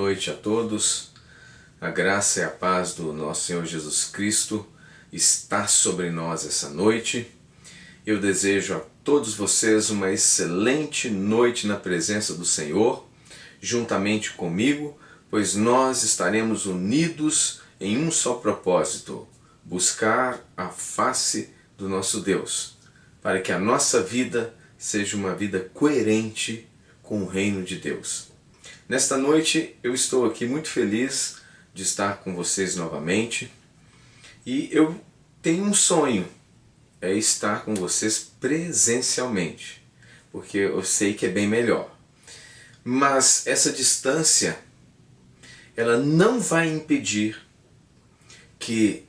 noite a todos. A graça e a paz do nosso Senhor Jesus Cristo está sobre nós essa noite. Eu desejo a todos vocês uma excelente noite na presença do Senhor, juntamente comigo, pois nós estaremos unidos em um só propósito: buscar a face do nosso Deus, para que a nossa vida seja uma vida coerente com o reino de Deus. Nesta noite eu estou aqui muito feliz de estar com vocês novamente e eu tenho um sonho, é estar com vocês presencialmente, porque eu sei que é bem melhor. Mas essa distância, ela não vai impedir que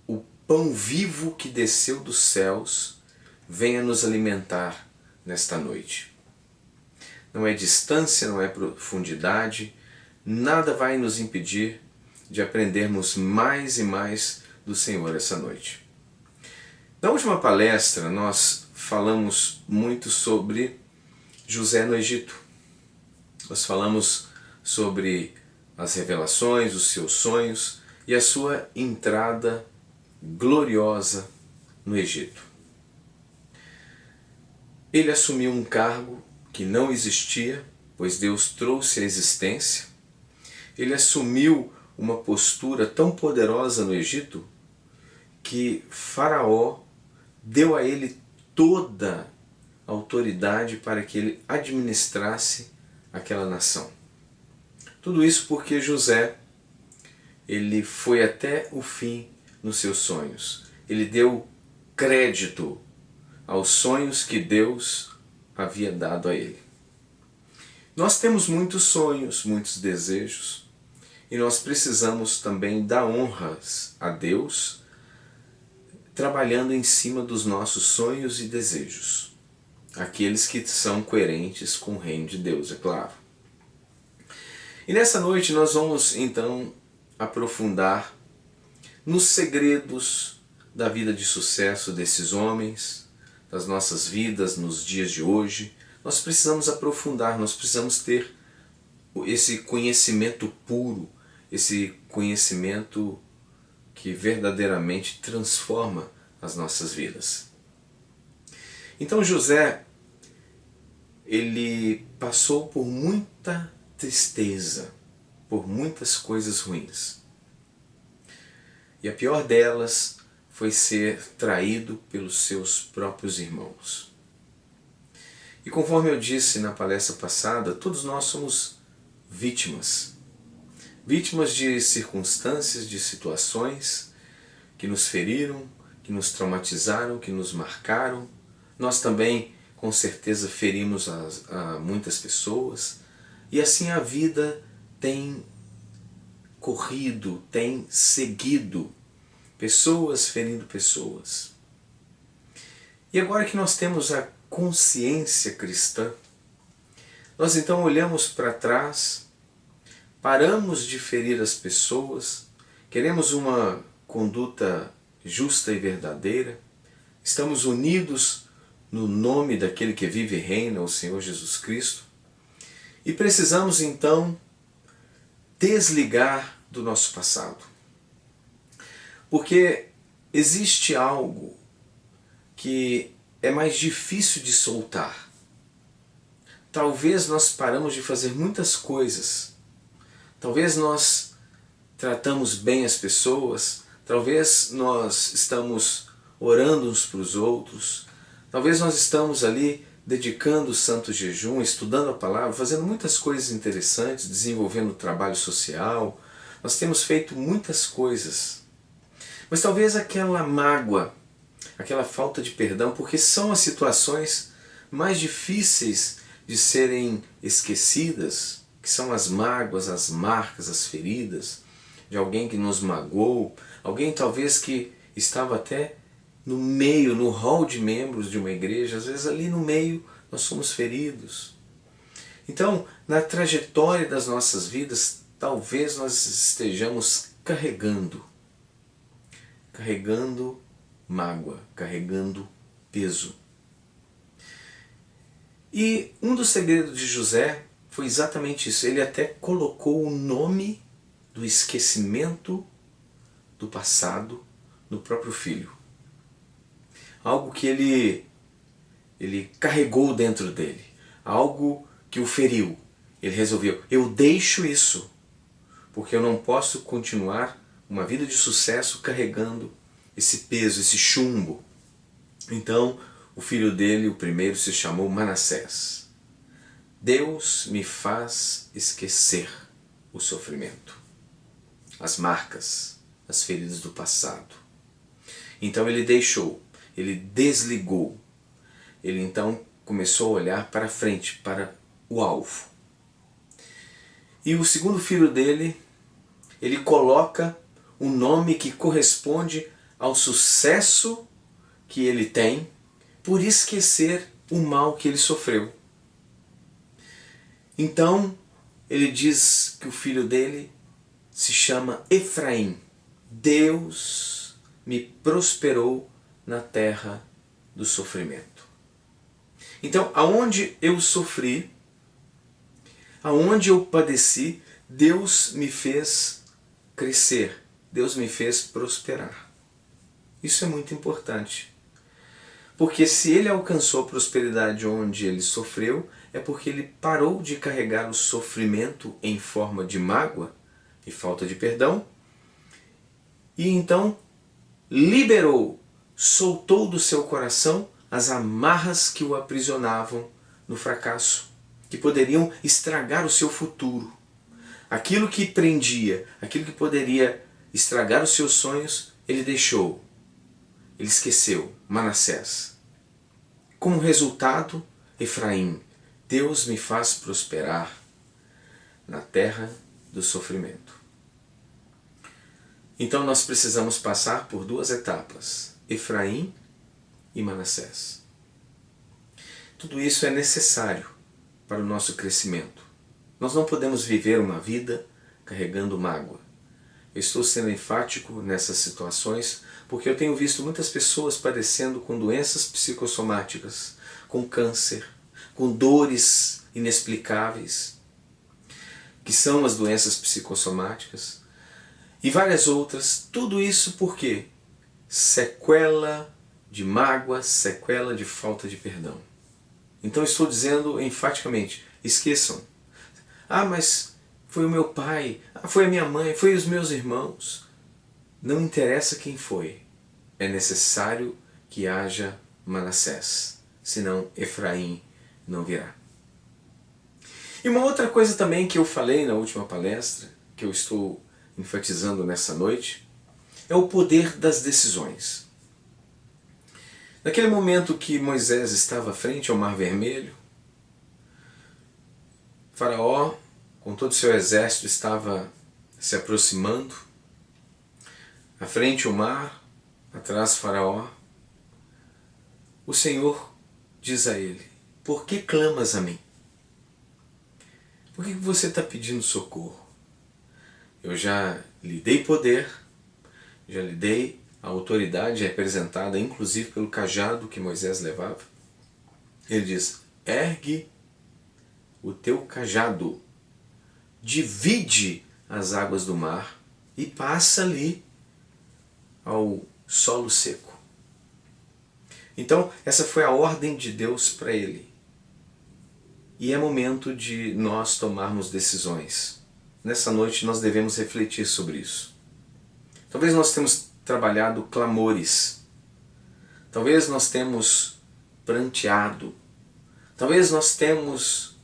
o pão vivo que desceu dos céus venha nos alimentar nesta noite. Não é distância, não é profundidade, nada vai nos impedir de aprendermos mais e mais do Senhor essa noite. Na última palestra nós falamos muito sobre José no Egito. Nós falamos sobre as revelações, os seus sonhos e a sua entrada gloriosa no Egito. Ele assumiu um cargo que não existia, pois Deus trouxe à existência. Ele assumiu uma postura tão poderosa no Egito que Faraó deu a ele toda a autoridade para que ele administrasse aquela nação. Tudo isso porque José, ele foi até o fim nos seus sonhos. Ele deu crédito aos sonhos que Deus havia dado a ele. Nós temos muitos sonhos, muitos desejos, e nós precisamos também dar honras a Deus, trabalhando em cima dos nossos sonhos e desejos, aqueles que são coerentes com o reino de Deus, é claro. E nessa noite nós vamos então aprofundar nos segredos da vida de sucesso desses homens, das nossas vidas nos dias de hoje. Nós precisamos aprofundar, nós precisamos ter esse conhecimento puro, esse conhecimento que verdadeiramente transforma as nossas vidas. Então José, ele passou por muita tristeza, por muitas coisas ruins. E a pior delas foi ser traído pelos seus próprios irmãos. E conforme eu disse na palestra passada, todos nós somos vítimas. Vítimas de circunstâncias, de situações que nos feriram, que nos traumatizaram, que nos marcaram. Nós também, com certeza, ferimos a muitas pessoas. E assim a vida tem corrido, tem seguido. Pessoas ferindo pessoas. E agora que nós temos a consciência cristã, nós então olhamos para trás, paramos de ferir as pessoas, queremos uma conduta justa e verdadeira, estamos unidos no nome daquele que vive e reina, o Senhor Jesus Cristo, e precisamos então desligar do nosso passado. Porque existe algo que é mais difícil de soltar. Talvez nós paramos de fazer muitas coisas. Talvez nós tratamos bem as pessoas. Talvez nós estamos orando uns para os outros. Talvez nós estamos ali dedicando o santo jejum, estudando a palavra, fazendo muitas coisas interessantes, desenvolvendo trabalho social. Nós temos feito muitas coisas. Mas talvez aquela mágoa, aquela falta de perdão, porque são as situações mais difíceis de serem esquecidas, que são as mágoas, as marcas, as feridas de alguém que nos magoou, alguém talvez que estava até no meio, no hall de membros de uma igreja, às vezes ali no meio nós somos feridos. Então, na trajetória das nossas vidas, talvez nós estejamos carregando mágoa, carregando peso. E um dos segredos de José foi exatamente isso. Ele até colocou o nome do esquecimento do passado no próprio filho. Algo que ele carregou dentro dele. Algo que o feriu. Ele resolveu, eu deixo isso, porque eu não posso continuar uma vida de sucesso carregando esse peso, esse chumbo. Então, o filho dele, o primeiro, se chamou Manassés. Deus me faz esquecer o sofrimento, as marcas, as feridas do passado. Então ele deixou, ele desligou. Ele então começou a olhar para frente, para o alvo. E o segundo filho dele, ele coloca um nome que corresponde ao sucesso que ele tem por esquecer o mal que ele sofreu. Então, ele diz que o filho dele se chama Efraim. Deus me prosperou na terra do sofrimento. Então, aonde eu sofri, aonde eu padeci, Deus me fez crescer, Deus me fez prosperar. Isso é muito importante. Porque se ele alcançou a prosperidade onde ele sofreu, é porque ele parou de carregar o sofrimento em forma de mágoa e falta de perdão, e então liberou, soltou do seu coração as amarras que o aprisionavam no fracasso, que poderiam estragar o seu futuro. Aquilo que prendia, aquilo que poderia estragar os seus sonhos, ele deixou. Ele esqueceu, Manassés. Como resultado, Efraim, Deus me faz prosperar na terra do sofrimento. Então nós precisamos passar por duas etapas, Efraim e Manassés. Tudo isso é necessário para o nosso crescimento. Nós não podemos viver uma vida carregando mágoa. Eu estou sendo enfático nessas situações porque eu tenho visto muitas pessoas padecendo com doenças psicossomáticas, com câncer, com dores inexplicáveis, que são as doenças psicossomáticas, e várias outras. Tudo isso por quê? Sequela de mágoa, sequela de falta de perdão. Então estou dizendo enfaticamente, esqueçam. Ah, mas foi o meu pai, foi a minha mãe, foi os meus irmãos. Não interessa quem foi. É necessário que haja Manassés, senão Efraim não virá. E uma outra coisa também que eu falei na última palestra, que eu estou enfatizando nessa noite, é o poder das decisões. Naquele momento que Moisés estava frente ao Mar Vermelho, Faraó, com todo o seu exército, estava se aproximando. À frente o mar, atrás Faraó. O Senhor diz a ele, por que clamas a mim? Por que você está pedindo socorro? Eu já lhe dei poder, já lhe dei a autoridade representada inclusive pelo cajado que Moisés levava. Ele diz, ergue o teu cajado, divide as águas do mar e passa ali ao solo seco. Então essa foi a ordem de Deus para ele. E é momento de nós tomarmos decisões. Nessa noite nós devemos refletir sobre isso. Talvez nós temos trabalhado clamores. Talvez nós temos pranteado. Talvez nós temos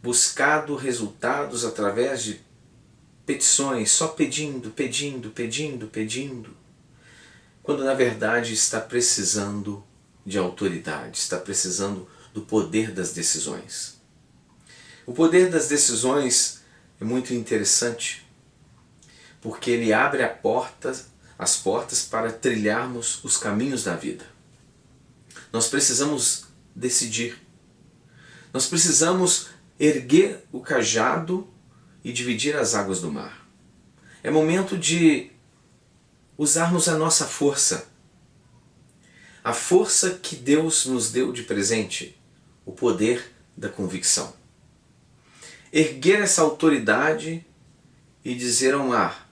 buscado resultados através de petições, só pedindo, pedindo, pedindo, pedindo. Quando na verdade está precisando de autoridade, está precisando do poder das decisões. O poder das decisões é muito interessante, porque ele abre as portas para trilharmos os caminhos da vida. Nós precisamos decidir. Nós precisamos erguer o cajado e dividir as águas do mar. É momento de usarmos a nossa força. A força que Deus nos deu de presente, o poder da convicção. erguer essa autoridade e dizer ao mar,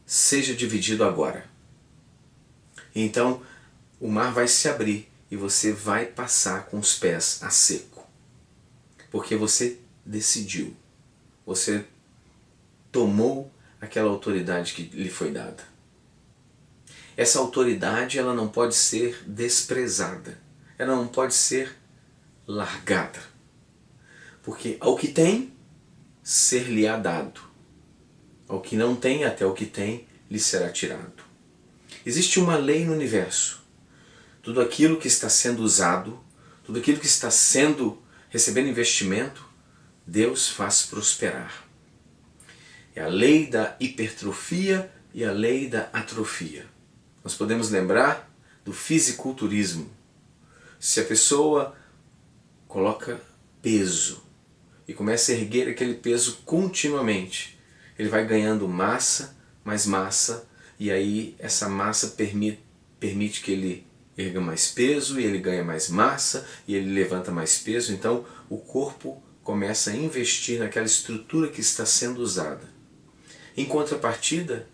seja dividido agora. Então o mar vai se abrir e você vai passar com os pés a seco. Porque você decidiu, você tomou aquela autoridade que lhe foi dada. Essa autoridade ela não pode ser desprezada, ela não pode ser largada. Porque ao que tem, ser-lhe-á dado. Ao que não tem, até o que tem, lhe será tirado. Existe uma lei no universo. Tudo aquilo que está sendo usado, tudo aquilo que está recebendo investimento, Deus faz prosperar. É a lei da hipertrofia e a lei da atrofia. Nós podemos lembrar do fisiculturismo. Se a pessoa coloca peso e começa a erguer aquele peso continuamente, ele vai ganhando massa, mais massa, e aí essa massa permite que ele erga mais peso, e ele ganha mais massa, e ele levanta mais peso. Então o corpo começa a investir naquela estrutura que está sendo usada. Em contrapartida,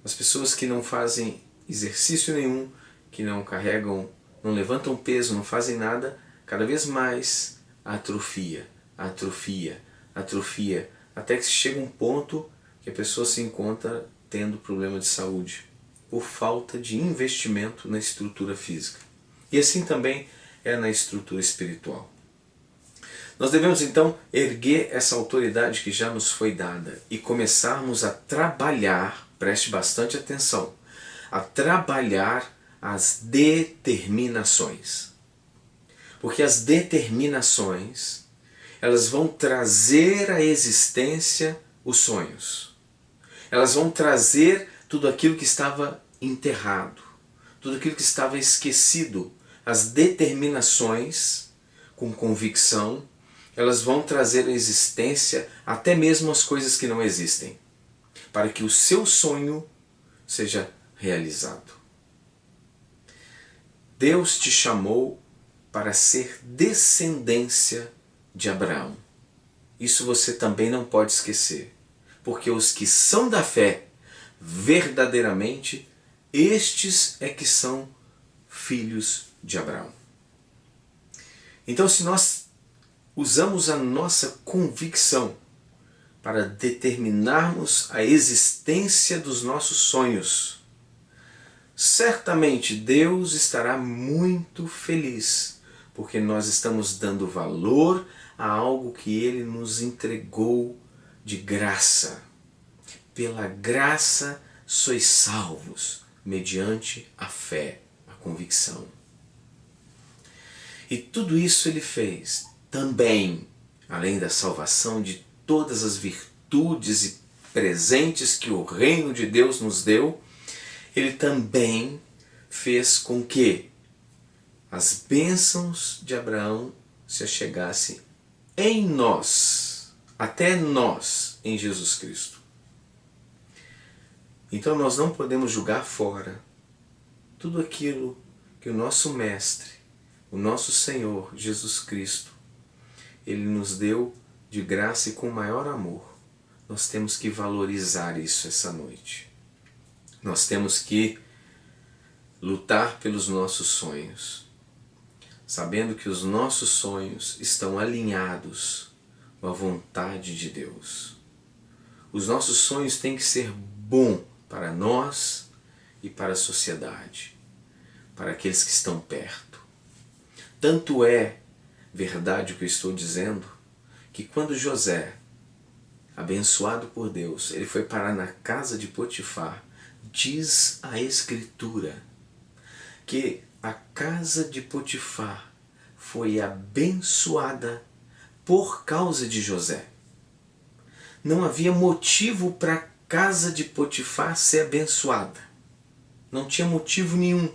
as pessoas que não fazem exercício nenhum, que não carregam, não levantam peso, não fazem nada, cada vez mais atrofia, atrofia, atrofia, até que chega um ponto que a pessoa se encontra tendo problema de saúde, por falta de investimento na estrutura física. E assim também é na estrutura espiritual. Nós devemos então erguer essa autoridade que já nos foi dada e começarmos a trabalhar, preste bastante atenção, a trabalhar as determinações. Porque as determinações, elas vão trazer à existência os sonhos. Elas vão trazer tudo aquilo que estava enterrado, tudo aquilo que estava esquecido. As determinações, com convicção, elas vão trazer à existência até mesmo as coisas que não existem, para que o seu sonho seja realizado. Deus te chamou para ser descendência de Abraão. Isso você também não pode esquecer, porque os que são da fé, verdadeiramente, estes é que são filhos de Abraão. Então, se nós usamos a nossa convicção para determinarmos a existência dos nossos sonhos, certamente Deus estará muito feliz, porque nós estamos dando valor a algo que Ele nos entregou de graça. Pela graça sois salvos, mediante a fé, a convicção. E tudo isso Ele fez também, além da salvação, de todas as virtudes e presentes que o reino de Deus nos deu, Ele também fez com que as bênçãos de Abraão se achegassem em nós, até nós, em Jesus Cristo. Então nós não podemos jogar fora tudo aquilo que o nosso Mestre, o nosso Senhor Jesus Cristo, Ele nos deu de graça e com maior amor. Nós temos que valorizar isso essa noite. Nós temos que lutar pelos nossos sonhos, sabendo que os nossos sonhos estão alinhados com a vontade de Deus. Os nossos sonhos têm que ser bons para nós e para a sociedade, para aqueles que estão perto. Tanto é verdade o que eu estou dizendo, que quando José, abençoado por Deus, ele foi parar na casa de Potifar, diz a Escritura que a casa de Potifar foi abençoada por causa de José. Não havia motivo para a casa de Potifar ser abençoada. Não tinha motivo nenhum,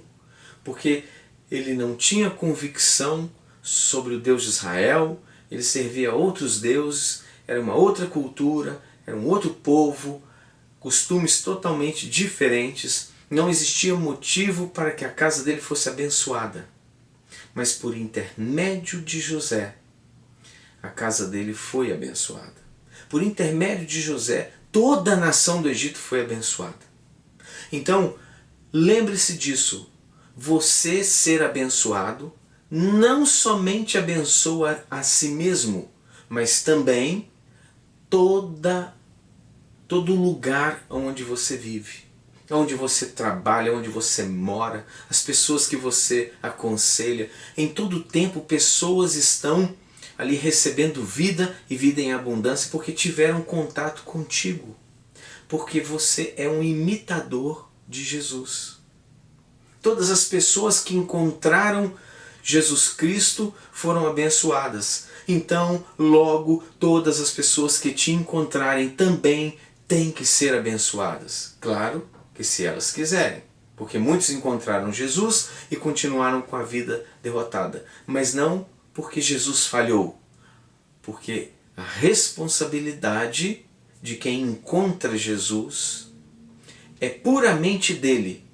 porque ele não tinha convicção sobre o Deus de Israel, ele servia a outros deuses, era uma outra cultura, era um outro povo, costumes totalmente diferentes. Não existia motivo para que a casa dele fosse abençoada. Mas por intermédio de José, a casa dele foi abençoada. Por intermédio de José, toda a nação do Egito foi abençoada. Então, lembre-se disso. Você ser abençoado não somente abençoa a si mesmo, mas também todo lugar onde você vive, onde você trabalha, onde você mora, as pessoas que você aconselha. Em todo tempo, pessoas estão ali recebendo vida e vida em abundância porque tiveram contato contigo. Porque você é um imitador de Jesus. Todas as pessoas que encontraram Jesus Cristo foram abençoadas. Então, logo, todas as pessoas que te encontrarem também têm que ser abençoadas. Claro que se elas quiserem. Porque muitos encontraram Jesus e continuaram com a vida derrotada. Mas não porque Jesus falhou. Porque a responsabilidade de quem encontra Jesus é puramente dele,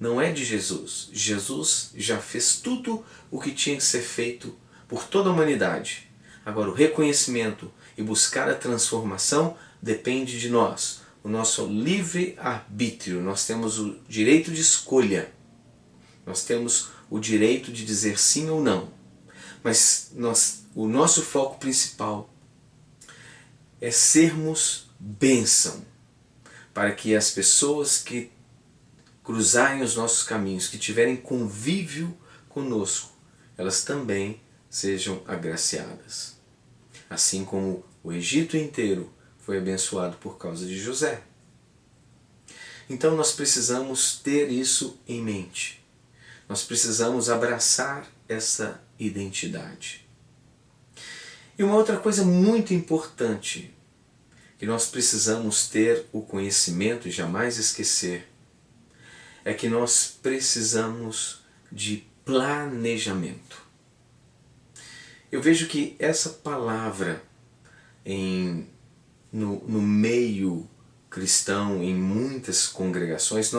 não é de Jesus. Jesus já fez tudo o que tinha que ser feito por toda a humanidade. Agora, o reconhecimento e buscar a transformação depende de nós. O nosso livre-arbítrio. Nós temos o direito de escolha. Nós temos o direito de dizer sim ou não. Mas o nosso foco principal é sermos bênção, para que as pessoas que cruzarem os nossos caminhos, que tiverem convívio conosco, elas também sejam agraciadas. Assim como o Egito inteiro foi abençoado por causa de José. Então nós precisamos ter isso em mente. Nós precisamos abraçar essa identidade. E uma outra coisa muito importante que nós precisamos ter o conhecimento e jamais esquecer é que nós precisamos de planejamento. Eu vejo que essa palavra no meio cristão, em muitas congregações,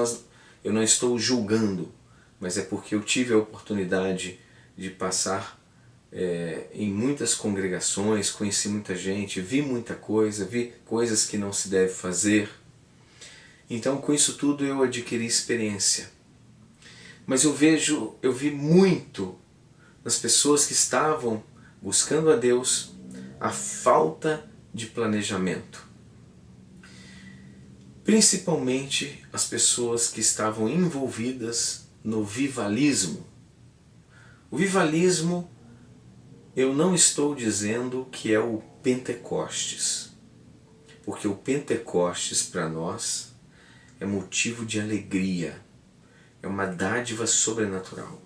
eu não estou julgando, mas é porque eu tive a oportunidade de passar em muitas congregações, conheci muita gente, vi muita coisa, vi coisas que não se deve fazer. Então com isso tudo eu adquiri experiência. Mas eu vi muito nas pessoas que estavam buscando a Deus a falta de planejamento. Principalmente as pessoas que estavam envolvidas no vivalismo. O vivalismo, eu não estou dizendo que é o Pentecostes, porque o Pentecostes para nós é motivo de alegria, é uma dádiva sobrenatural.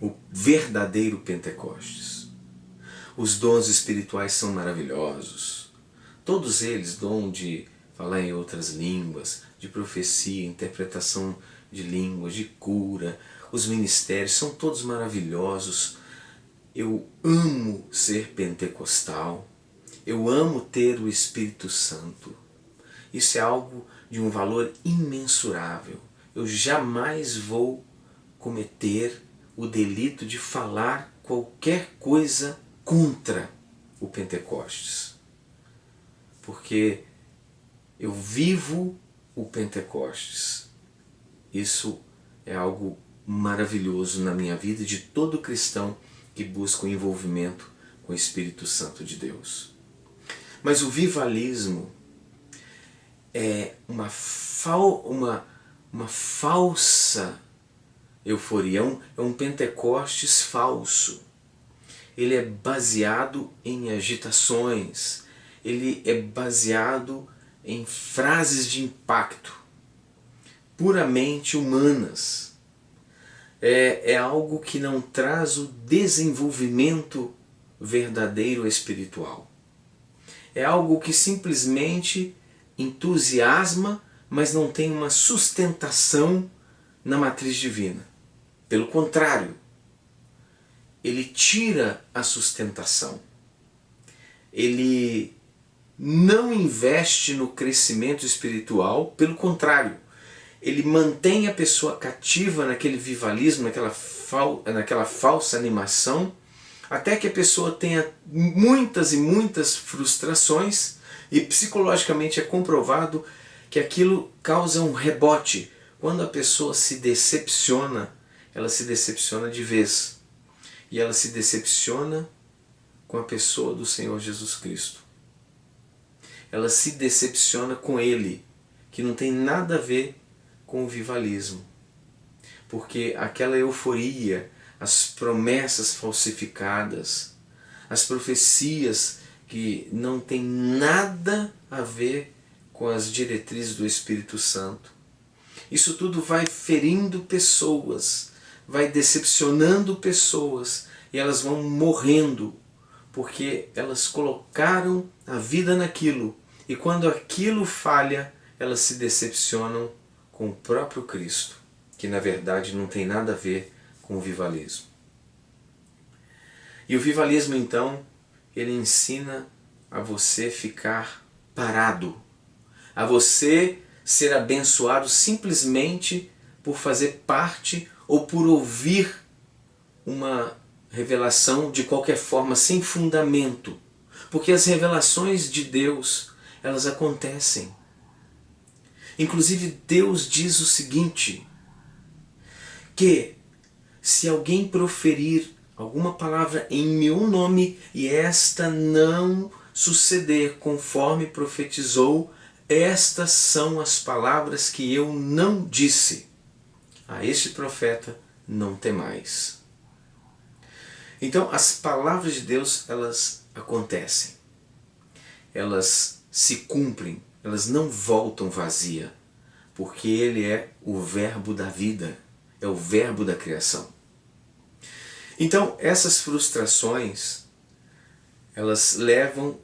O verdadeiro Pentecostes. Os dons espirituais são maravilhosos, todos eles, dom de falar em outras línguas, de profecia, interpretação de línguas, de cura, os ministérios são todos maravilhosos. Eu amo ser pentecostal, eu amo ter o Espírito Santo. Isso é algo de um valor imensurável. Eu jamais vou cometer o delito de falar qualquer coisa contra o Pentecostes. Porque eu vivo o Pentecostes. Isso é algo maravilhoso na minha vida e de todo cristão que busca o envolvimento com o Espírito Santo de Deus. Mas o vivalismo é uma falsa euforia, é um Pentecostes falso. Ele é baseado em agitações, ele é baseado em frases de impacto, puramente humanas. É algo que não traz o desenvolvimento verdadeiro espiritual. É algo que simplesmente entusiasma, mas não tem uma sustentação na matriz divina. Pelo contrário, ele tira a sustentação. Ele não investe no crescimento espiritual, pelo contrário, ele mantém a pessoa cativa naquele vivalismo, naquela falsa animação, até que a pessoa tenha muitas e muitas frustrações, e psicologicamente é comprovado que aquilo causa um rebote. Quando a pessoa se decepciona, ela se decepciona de vez. E ela se decepciona com a pessoa do Senhor Jesus Cristo. Ela se decepciona com Ele, que não tem nada a ver com o vivalismo. Porque aquela euforia, as promessas falsificadas, as profecias que não tem nada a ver com as diretrizes do Espírito Santo. Isso tudo vai ferindo pessoas, vai decepcionando pessoas e elas vão morrendo porque elas colocaram a vida naquilo e quando aquilo falha, elas se decepcionam com o próprio Cristo, que na verdade não tem nada a ver com o vivalismo. E o vivalismo então, ele ensina a você ficar parado, a você ser abençoado simplesmente por fazer parte ou por ouvir uma revelação de qualquer forma, sem fundamento. Porque as revelações de Deus, elas acontecem. Inclusive Deus diz o seguinte, que se alguém proferir alguma palavra em meu nome e esta não suceder conforme profetizou, estas são as palavras que eu não disse. A este profeta não temais. Então as palavras de Deus, elas acontecem. Elas se cumprem, elas não voltam vazia, porque Ele é o verbo da vida, é o verbo da criação. Então essas frustrações, elas levam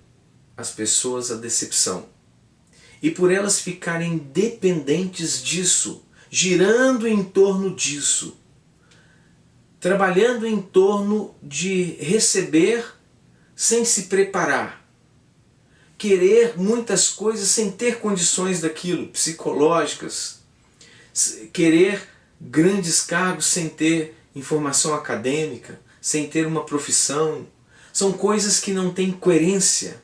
as pessoas à decepção. E por elas ficarem dependentes disso, girando em torno disso, trabalhando em torno de receber sem se preparar, querer muitas coisas sem ter condições daquilo, psicológicas, querer grandes cargos sem ter informação acadêmica, sem ter uma profissão, são coisas que não têm coerência.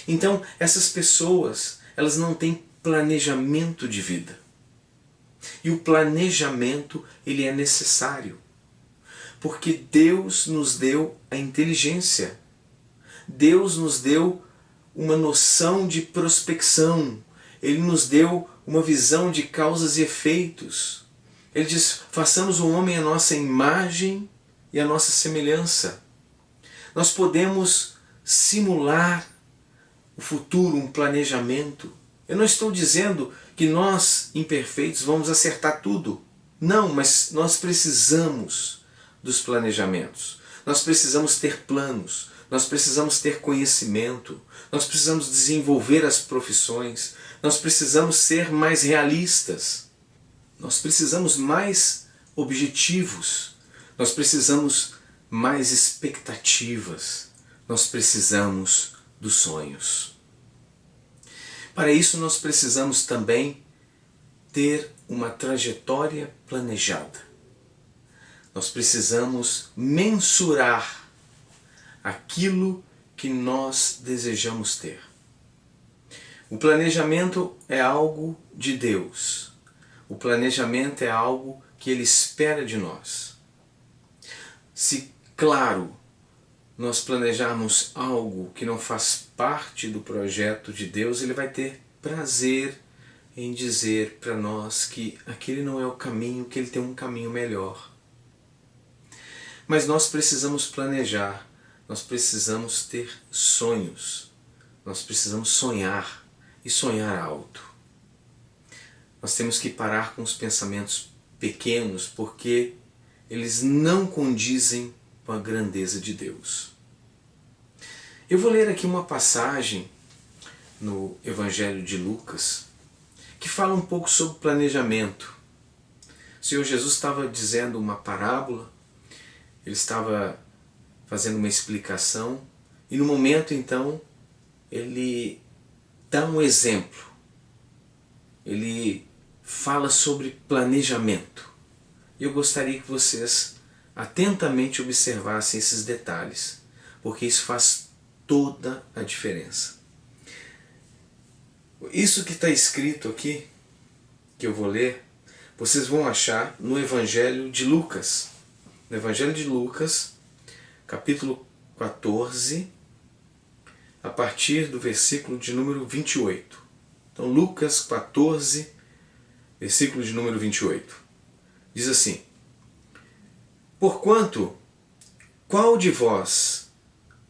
Então essas pessoas, elas não têm planejamento de vida. E o planejamento, ele é necessário. Porque Deus nos deu a inteligência. Deus nos deu uma noção de prospecção. Ele nos deu uma visão de causas e efeitos. Ele diz, façamos o homem a nossa imagem e a nossa semelhança. Nós podemos simular o futuro, um planejamento. Eu não estou dizendo que nós, imperfeitos, vamos acertar tudo. Não, mas nós precisamos dos planejamentos. Nós precisamos ter planos. Nós precisamos ter conhecimento. Nós precisamos desenvolver as profissões. Nós precisamos ser mais realistas. Nós precisamos mais objetivos. Nós precisamos mais expectativas. Nós precisamos dos sonhos. Para isso nós precisamos também ter uma trajetória planejada. Nós precisamos mensurar aquilo que nós desejamos ter. O planejamento é algo de Deus. O planejamento é algo que Ele espera de nós. Se, claro, nós planejarmos algo que não faz parte do projeto de Deus, Ele vai ter prazer em dizer para nós que aquele não é o caminho, que Ele tem um caminho melhor. Mas nós precisamos planejar, nós precisamos ter sonhos, nós precisamos sonhar e sonhar alto. Nós temos que parar com os pensamentos pequenos porque eles não condizem com a grandeza de Deus. Eu vou ler aqui uma passagem no Evangelho de Lucas que fala um pouco sobre planejamento. O Senhor Jesus estava dizendo uma parábola, Ele estava fazendo uma explicação e no momento então Ele dá um exemplo. Ele fala sobre planejamento. Eu gostaria que vocês atentamente observassem esses detalhes. porque isso faz toda a diferença. Isso que está escrito aqui, que eu vou ler, vocês vão achar no Evangelho de Lucas. No Evangelho de Lucas, capítulo 14, a partir do versículo de número 28. Então, Lucas 14, versículo de número 28. Diz assim: Porquanto, qual de vós,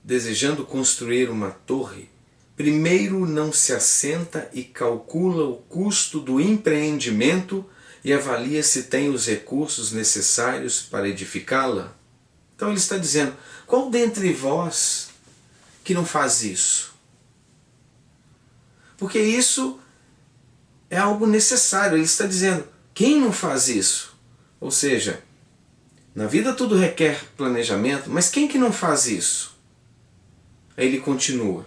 desejando construir uma torre, primeiro não se assenta e calcula o custo do empreendimento e avalia se tem os recursos necessários para edificá-la? Então ele está dizendo, qual dentre vós que não faz isso? Porque isso é algo necessário. Ele está dizendo, quem não faz isso? Ou seja, na vida tudo requer planejamento, mas quem que não faz isso? Aí ele continua.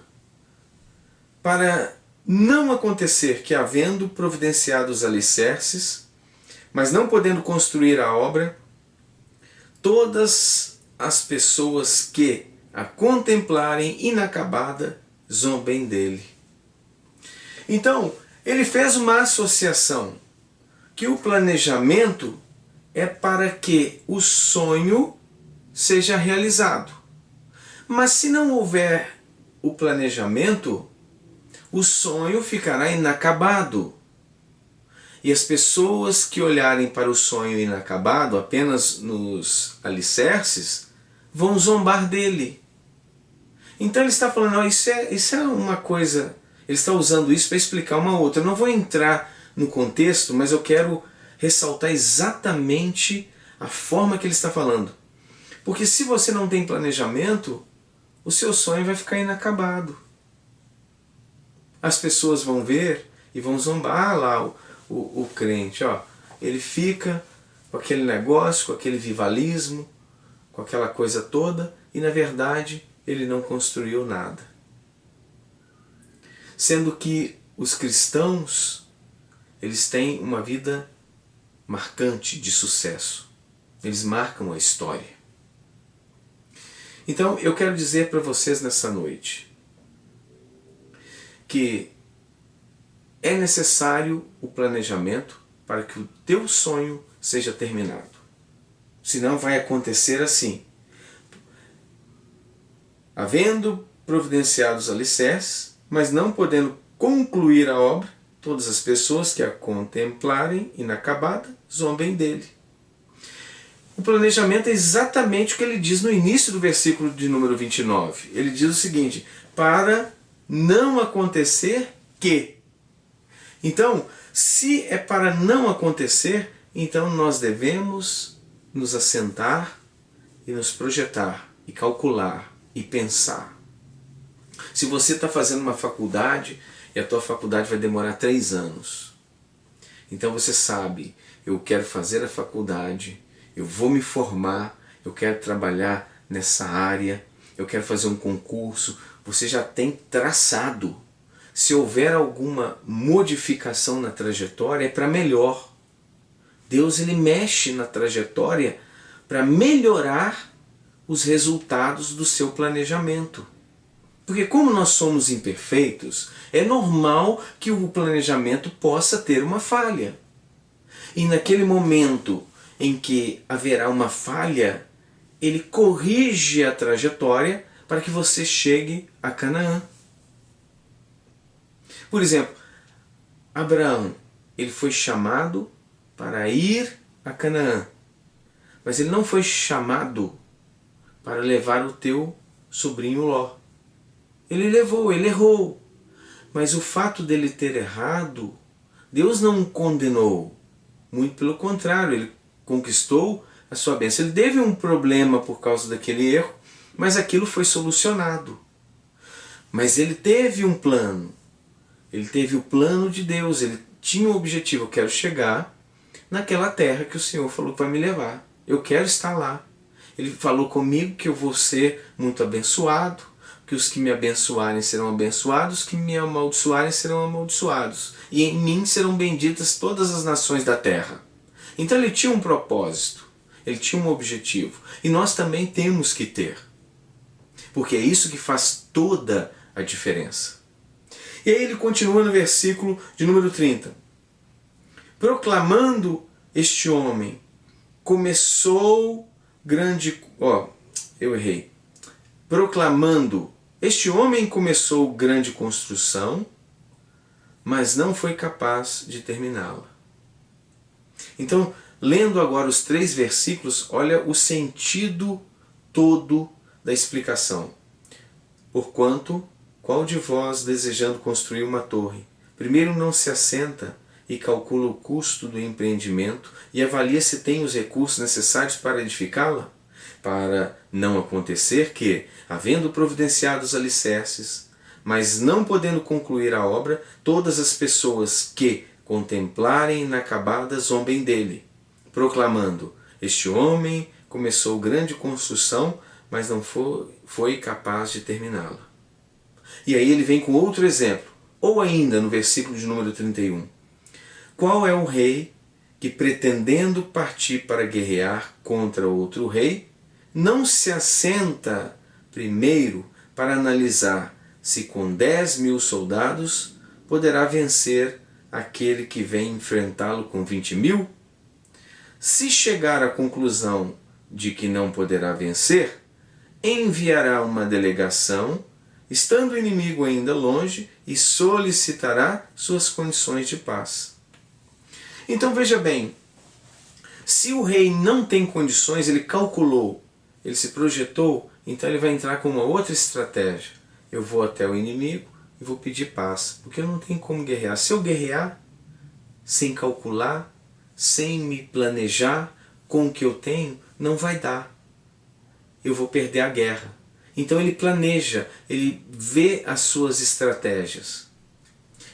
Para não acontecer que, havendo providenciado os alicerces, mas não podendo construir a obra, todas as pessoas que a contemplarem inacabada zombem dele. Então, ele fez uma associação, que o planejamento é para que o sonho seja realizado. Mas se não houver o planejamento, o sonho ficará inacabado. E as pessoas que olharem para o sonho inacabado apenas nos alicerces vão zombar dele. Então ele está falando, oh, isso é uma coisa, ele está usando isso para explicar uma outra. Eu não vou entrar no contexto, mas eu quero ressaltar exatamente a forma que ele está falando. Porque se você não tem planejamento, o seu sonho vai ficar inacabado. As pessoas vão ver e vão zombar lá o crente. Ó, ele fica com aquele negócio, com aquele vivalismo, com aquela coisa toda, e na verdade ele não construiu nada. Sendo que os cristãos, eles têm uma vida marcante de sucesso. Eles marcam a história. Então eu quero dizer para vocês nessa noite que é necessário o planejamento para que o teu sonho seja terminado. Senão vai acontecer assim. Havendo providenciado os alicerces, mas não podendo concluir a obra, todas as pessoas que a contemplarem inacabada zombem dele. O planejamento é exatamente o que ele diz no início do versículo de número 29. Ele diz o seguinte, para não acontecer que. Então, se é para não acontecer, então nós devemos nos assentar e nos projetar, e calcular, e pensar. Se você está fazendo uma faculdade, e a tua faculdade vai demorar 3 anos. Então você sabe, eu quero fazer a faculdade, eu vou me formar, eu quero trabalhar nessa área, eu quero fazer um concurso. Você já tem traçado. Se houver alguma modificação na trajetória, é para melhor. Deus ele mexe na trajetória para melhorar os resultados do seu planejamento. Porque como nós somos imperfeitos, é normal que o planejamento possa ter uma falha. E naquele momento em que haverá uma falha, ele corrige a trajetória para que você chegue a Canaã. Por exemplo, Abraão, ele foi chamado para ir a Canaã, mas ele não foi chamado para levar o teu sobrinho Ló. Ele levou, ele errou, mas o fato dele ter errado, Deus não o condenou, muito pelo contrário, ele conquistou a sua bênção. Ele teve um problema por causa daquele erro, mas aquilo foi solucionado. Mas ele teve um plano. Ele teve o plano de Deus. Ele tinha um objetivo. Eu quero chegar naquela terra que o Senhor falou para me levar. Eu quero estar lá. Ele falou comigo que eu vou ser muito abençoado, que os que me abençoarem serão abençoados, os que me amaldiçoarem serão amaldiçoados. E em mim serão benditas todas as nações da terra. Então ele tinha um propósito. Ele tinha um objetivo. E nós também temos que ter. porque é isso que faz toda a diferença. E aí ele continua no versículo de número 30. Proclamando este homem, começou grande... eu errei. Proclamando, este homem começou grande construção, mas não foi capaz de terminá-la. Então, lendo agora os 3 versículos, olha o sentido todo da explicação. Porquanto, qual de vós, desejando construir uma torre, primeiro não se assenta e calcula o custo do empreendimento e avalia se tem os recursos necessários para edificá-la? Para não acontecer que, havendo providenciado os alicerces, mas não podendo concluir a obra, todas as pessoas que contemplarem inacabada zombem dele, proclamando, este homem começou grande construção, mas não foi capaz de terminá-la. E aí ele vem com outro exemplo, ou ainda no versículo de número 31. Qual é o rei que, pretendendo partir para guerrear contra outro rei, não se assenta primeiro para analisar se com 10.000 soldados poderá vencer aquele que vem enfrentá-lo com 20.000? Se chegar à conclusão de que não poderá vencer, enviará uma delegação, estando o inimigo ainda longe, e solicitará suas condições de paz. Então veja bem, se o rei não tem condições, ele calculou, ele se projetou, então ele vai entrar com uma outra estratégia. Eu vou até o inimigo e vou pedir paz, porque eu não tenho como guerrear. Se eu guerrear sem calcular, sem me planejar com o que eu tenho, não vai dar. Eu vou perder a guerra. Então ele planeja, ele vê as suas estratégias.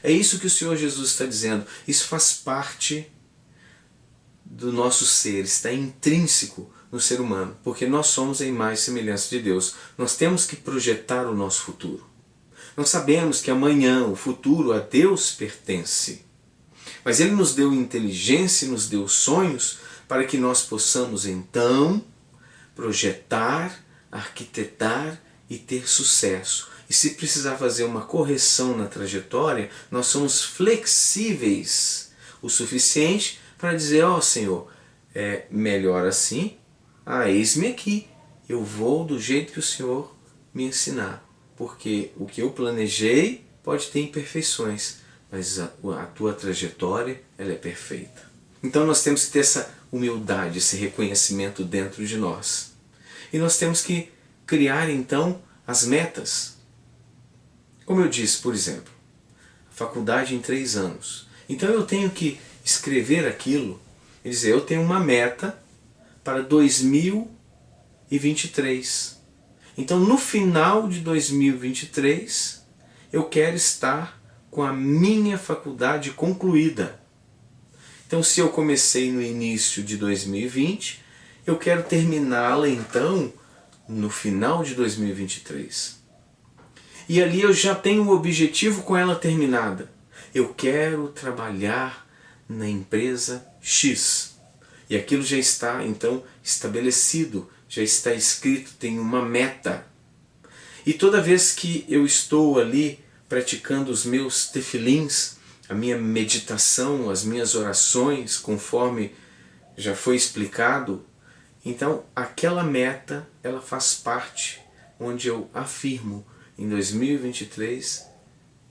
É isso que o Senhor Jesus está dizendo. Isso faz parte do nosso ser, está intrínseco no ser humano, porque nós somos a imagem e semelhança de Deus. Nós temos que projetar o nosso futuro. Nós sabemos que amanhã, o futuro a Deus pertence. Mas Ele nos deu inteligência e nos deu sonhos para que nós possamos então projetar, arquitetar e ter sucesso. E se precisar fazer uma correção na trajetória, nós somos flexíveis o suficiente para dizer, ó Senhor, é melhor assim, eis-me aqui, eu vou do jeito que o Senhor me ensinar. Porque o que eu planejei pode ter imperfeições, mas a tua trajetória ela é perfeita. Então nós temos que ter essa humildade, esse reconhecimento dentro de nós. E nós temos que criar então as metas. Como eu disse, por exemplo, a faculdade em 3 anos. Então eu tenho que escrever aquilo e dizer, eu tenho uma meta para 2023. Então no final de 2023 eu quero estar com a minha faculdade concluída. Então se eu comecei no início de 2020, eu quero terminá-la então no final de 2023. E ali eu já tenho um objetivo com ela terminada. Eu quero trabalhar na empresa X. E aquilo já está então estabelecido, já está escrito, tem uma meta. E toda vez que eu estou ali praticando os meus tefilins, a minha meditação, as minhas orações, conforme já foi explicado, então aquela meta ela faz parte onde eu afirmo, em 2023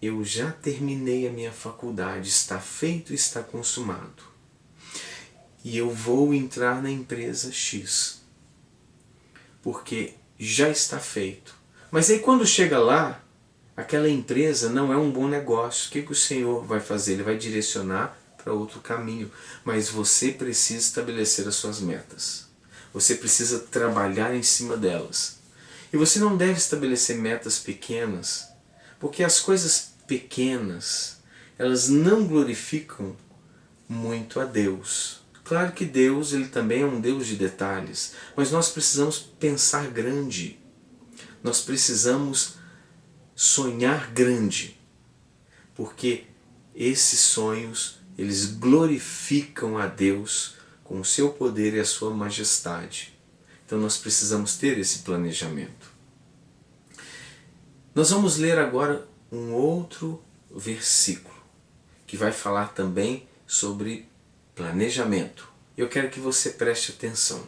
eu já terminei a minha faculdade, está feito, está consumado. E eu vou entrar na empresa X, porque já está feito. Mas aí quando chega lá, aquela empresa não é um bom negócio. O que o Senhor vai fazer? Ele vai direcionar para outro caminho. Mas você precisa estabelecer as suas metas. Você precisa trabalhar em cima delas. E você não deve estabelecer metas pequenas, porque as coisas pequenas, elas não glorificam muito a Deus. Claro que Deus, ele também é um Deus de detalhes, mas nós precisamos pensar grande. Nós precisamos sonhar grande, porque esses sonhos, eles glorificam a Deus com o seu poder e a sua majestade. Então nós precisamos ter esse planejamento. Nós vamos ler agora um outro versículo que vai falar também sobre planejamento. Eu quero que você preste atenção.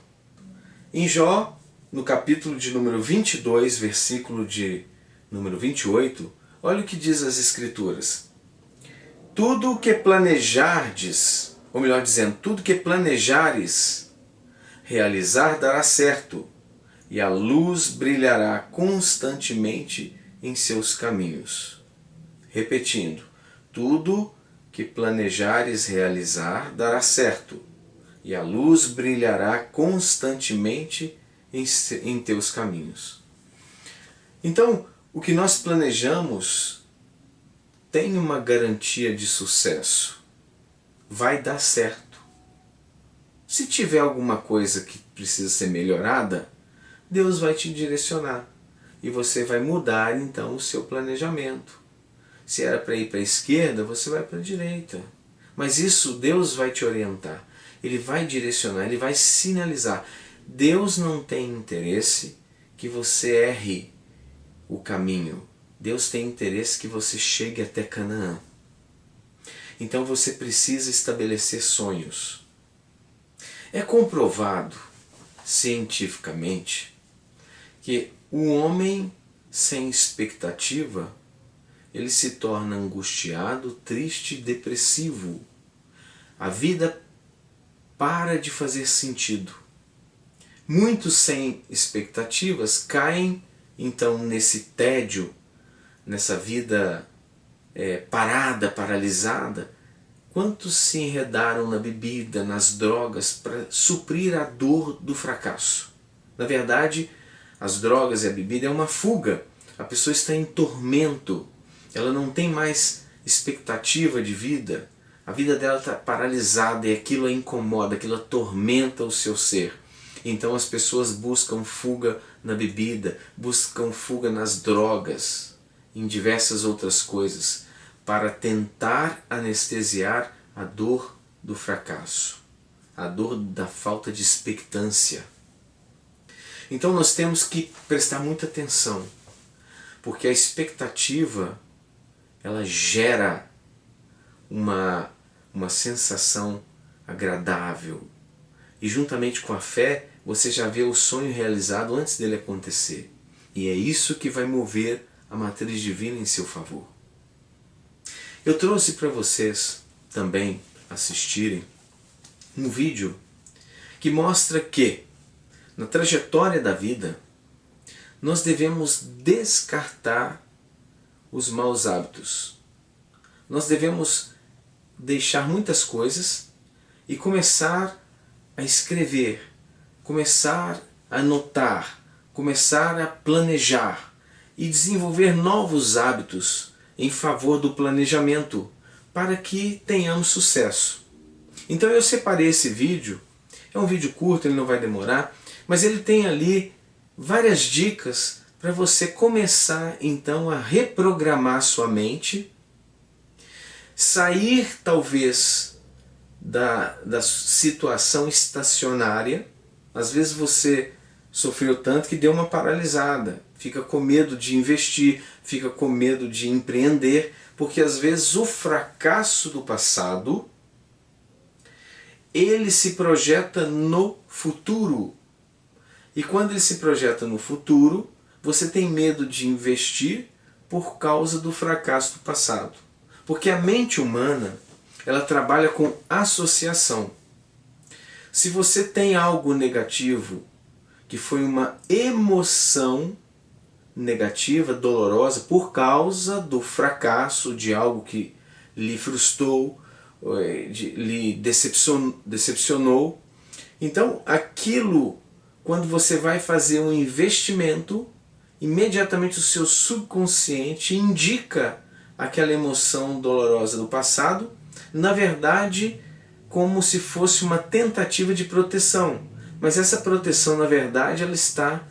Em Jó, no capítulo de número 22, versículo de número 28, olha o que diz as Escrituras. Tudo o que planejardes, ou melhor dizendo, tudo que planejares realizar dará certo, e a luz brilhará constantemente em seus caminhos. Repetindo, tudo que planejares realizar dará certo, e a luz brilhará constantemente em teus caminhos. Então, o que nós planejamos tem uma garantia de sucesso. Vai dar certo. Se tiver alguma coisa que precisa ser melhorada, Deus vai te direcionar e você vai mudar então o seu planejamento. Se era para ir para a esquerda, você vai para a direita. Mas isso Deus vai te orientar. Ele vai direcionar, Ele vai sinalizar. Deus não tem interesse que você erre o caminho. Deus tem interesse que você chegue até Canaã. Então você precisa estabelecer sonhos. É comprovado cientificamente que o homem sem expectativa, ele se torna angustiado, triste e depressivo. A vida para de fazer sentido. Muitos sem expectativas caem então nesse tédio, nessa vida parada, paralisada. Quantos se enredaram na bebida, nas drogas, para suprir a dor do fracasso? Na verdade, as drogas e a bebida é uma fuga. A pessoa está em tormento, ela não tem mais expectativa de vida. A vida dela está paralisada e aquilo a incomoda, aquilo atormenta o seu ser. Então as pessoas buscam fuga na bebida, buscam fuga nas drogas, em diversas outras coisas, para tentar anestesiar a dor do fracasso, a dor da falta de expectância. Então nós temos que prestar muita atenção, porque a expectativa ela gera uma sensação agradável. E juntamente com a fé, você já vê o sonho realizado antes dele acontecer. E é isso que vai mover a matriz divina em seu favor. Eu trouxe para vocês também assistirem um vídeo que mostra que, na trajetória da vida, nós devemos descartar os maus hábitos. Nós devemos deixar muitas coisas e começar a escrever, começar a anotar, começar a planejar e desenvolver novos hábitos em favor do planejamento para que tenhamos sucesso. Então eu separei esse vídeo, é um vídeo curto, ele não vai demorar, mas ele tem ali várias dicas para você começar então a reprogramar sua mente, sair talvez da situação estacionária. Às vezes você sofreu tanto que deu uma paralisada, fica com medo de investir, fica com medo de empreender, porque às vezes o fracasso do passado, ele se projeta no futuro. E quando ele se projeta no futuro, você tem medo de investir por causa do fracasso do passado. Porque a mente humana, ela trabalha com associação. Se você tem algo negativo, que foi uma emoção negativa, dolorosa, por causa do fracasso de algo que lhe frustrou, lhe decepcionou. Então, aquilo, quando você vai fazer um investimento, imediatamente o seu subconsciente indica aquela emoção dolorosa do passado, na verdade, como se fosse uma tentativa de proteção. Mas essa proteção, na verdade, ela está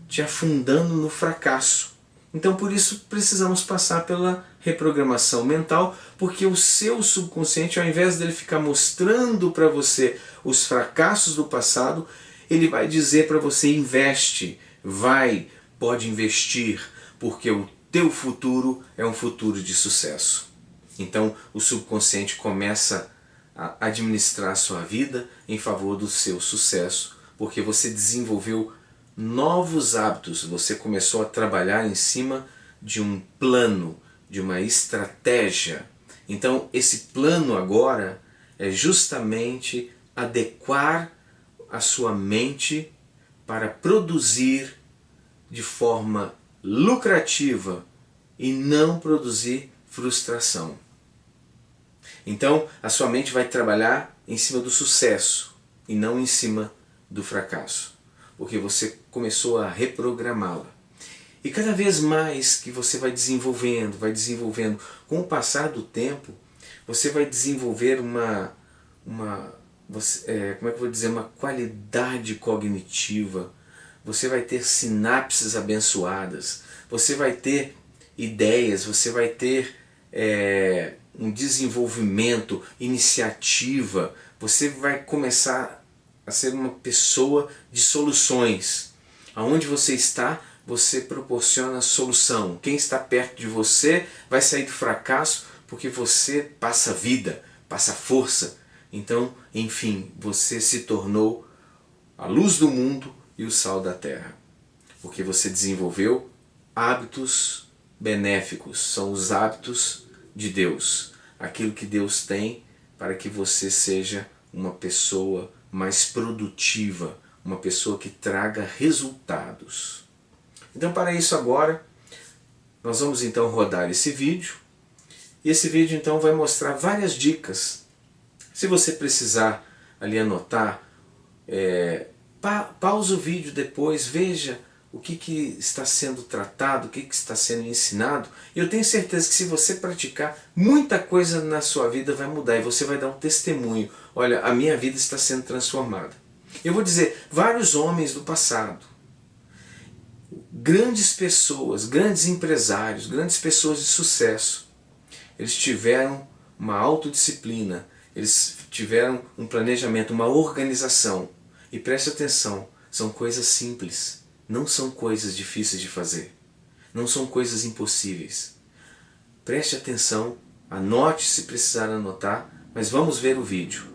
te afundando no fracasso. Então, por isso, precisamos passar pela reprogramação mental, porque o seu subconsciente, ao invés dele ficar mostrando para você os fracassos do passado, ele vai dizer para você: investe, pode investir, porque o teu futuro é um futuro de sucesso. Então o subconsciente começa a administrar a sua vida em favor do seu sucesso, porque você desenvolveu novos hábitos, você começou a trabalhar em cima de um plano, de uma estratégia. Então esse plano agora é justamente adequar a sua mente para produzir de forma lucrativa e não produzir frustração. Então a sua mente vai trabalhar em cima do sucesso e não em cima do fracasso, porque você começou a reprogramá-la. E cada vez mais que você vai desenvolvendo, com o passar do tempo, você vai desenvolver uma qualidade cognitiva, você vai ter sinapses abençoadas, você vai ter ideias, você vai ter um desenvolvimento, iniciativa, você vai começar a ser uma pessoa de soluções. Aonde você está, você proporciona solução. Quem está perto de você vai sair do fracasso porque você passa vida, passa força. Então, enfim, você se tornou a luz do mundo e o sal da terra. Porque você desenvolveu hábitos benéficos, são os hábitos de Deus. Aquilo que Deus tem para que você seja uma pessoa mais produtiva, uma pessoa que traga resultados. Então, para isso agora, nós vamos então rodar esse vídeo. E esse vídeo então vai mostrar várias dicas. Se você precisar ali anotar, pausa o vídeo depois, veja o que está sendo tratado, o que está sendo ensinado. E eu tenho certeza que se você praticar, muita coisa na sua vida vai mudar e você vai dar um testemunho. Olha, a minha vida está sendo transformada. Eu vou dizer, vários homens do passado, grandes pessoas, grandes empresários, grandes pessoas de sucesso, eles tiveram uma autodisciplina, eles tiveram um planejamento, uma organização. E preste atenção, são coisas simples, não são coisas difíceis de fazer, não são coisas impossíveis. Preste atenção, anote se precisar anotar, mas vamos ver o vídeo.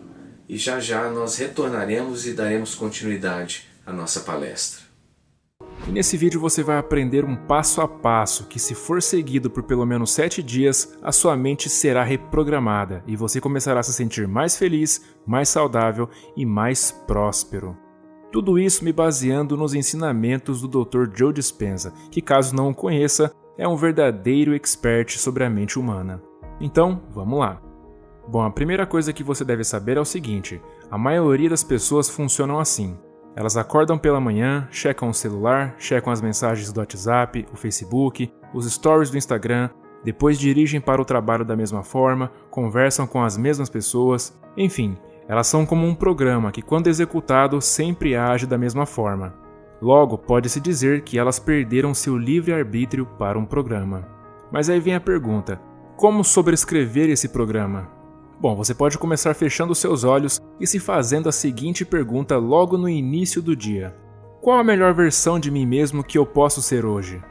E já já nós retornaremos e daremos continuidade à nossa palestra. E nesse vídeo você vai aprender um passo a passo que, se for seguido por pelo menos 7 dias, a sua mente será reprogramada e você começará a se sentir mais feliz, mais saudável e mais próspero. Tudo isso me baseando nos ensinamentos do Dr. Joe Dispenza, que, caso não o conheça, é um verdadeiro expert sobre a mente humana. Então, vamos lá! Bom, a primeira coisa que você deve saber é o seguinte: a maioria das pessoas funcionam assim. Elas acordam pela manhã, checam o celular, checam as mensagens do WhatsApp, o Facebook, os stories do Instagram, depois dirigem para o trabalho da mesma forma, conversam com as mesmas pessoas, enfim, elas são como um programa que, quando executado, sempre age da mesma forma. Logo, pode-se dizer que elas perderam seu livre-arbítrio para um programa. Mas aí vem a pergunta: como sobrescrever esse programa? Bom, você pode começar fechando seus olhos e se fazendo a seguinte pergunta logo no início do dia: qual a melhor versão de mim mesmo que eu posso ser hoje?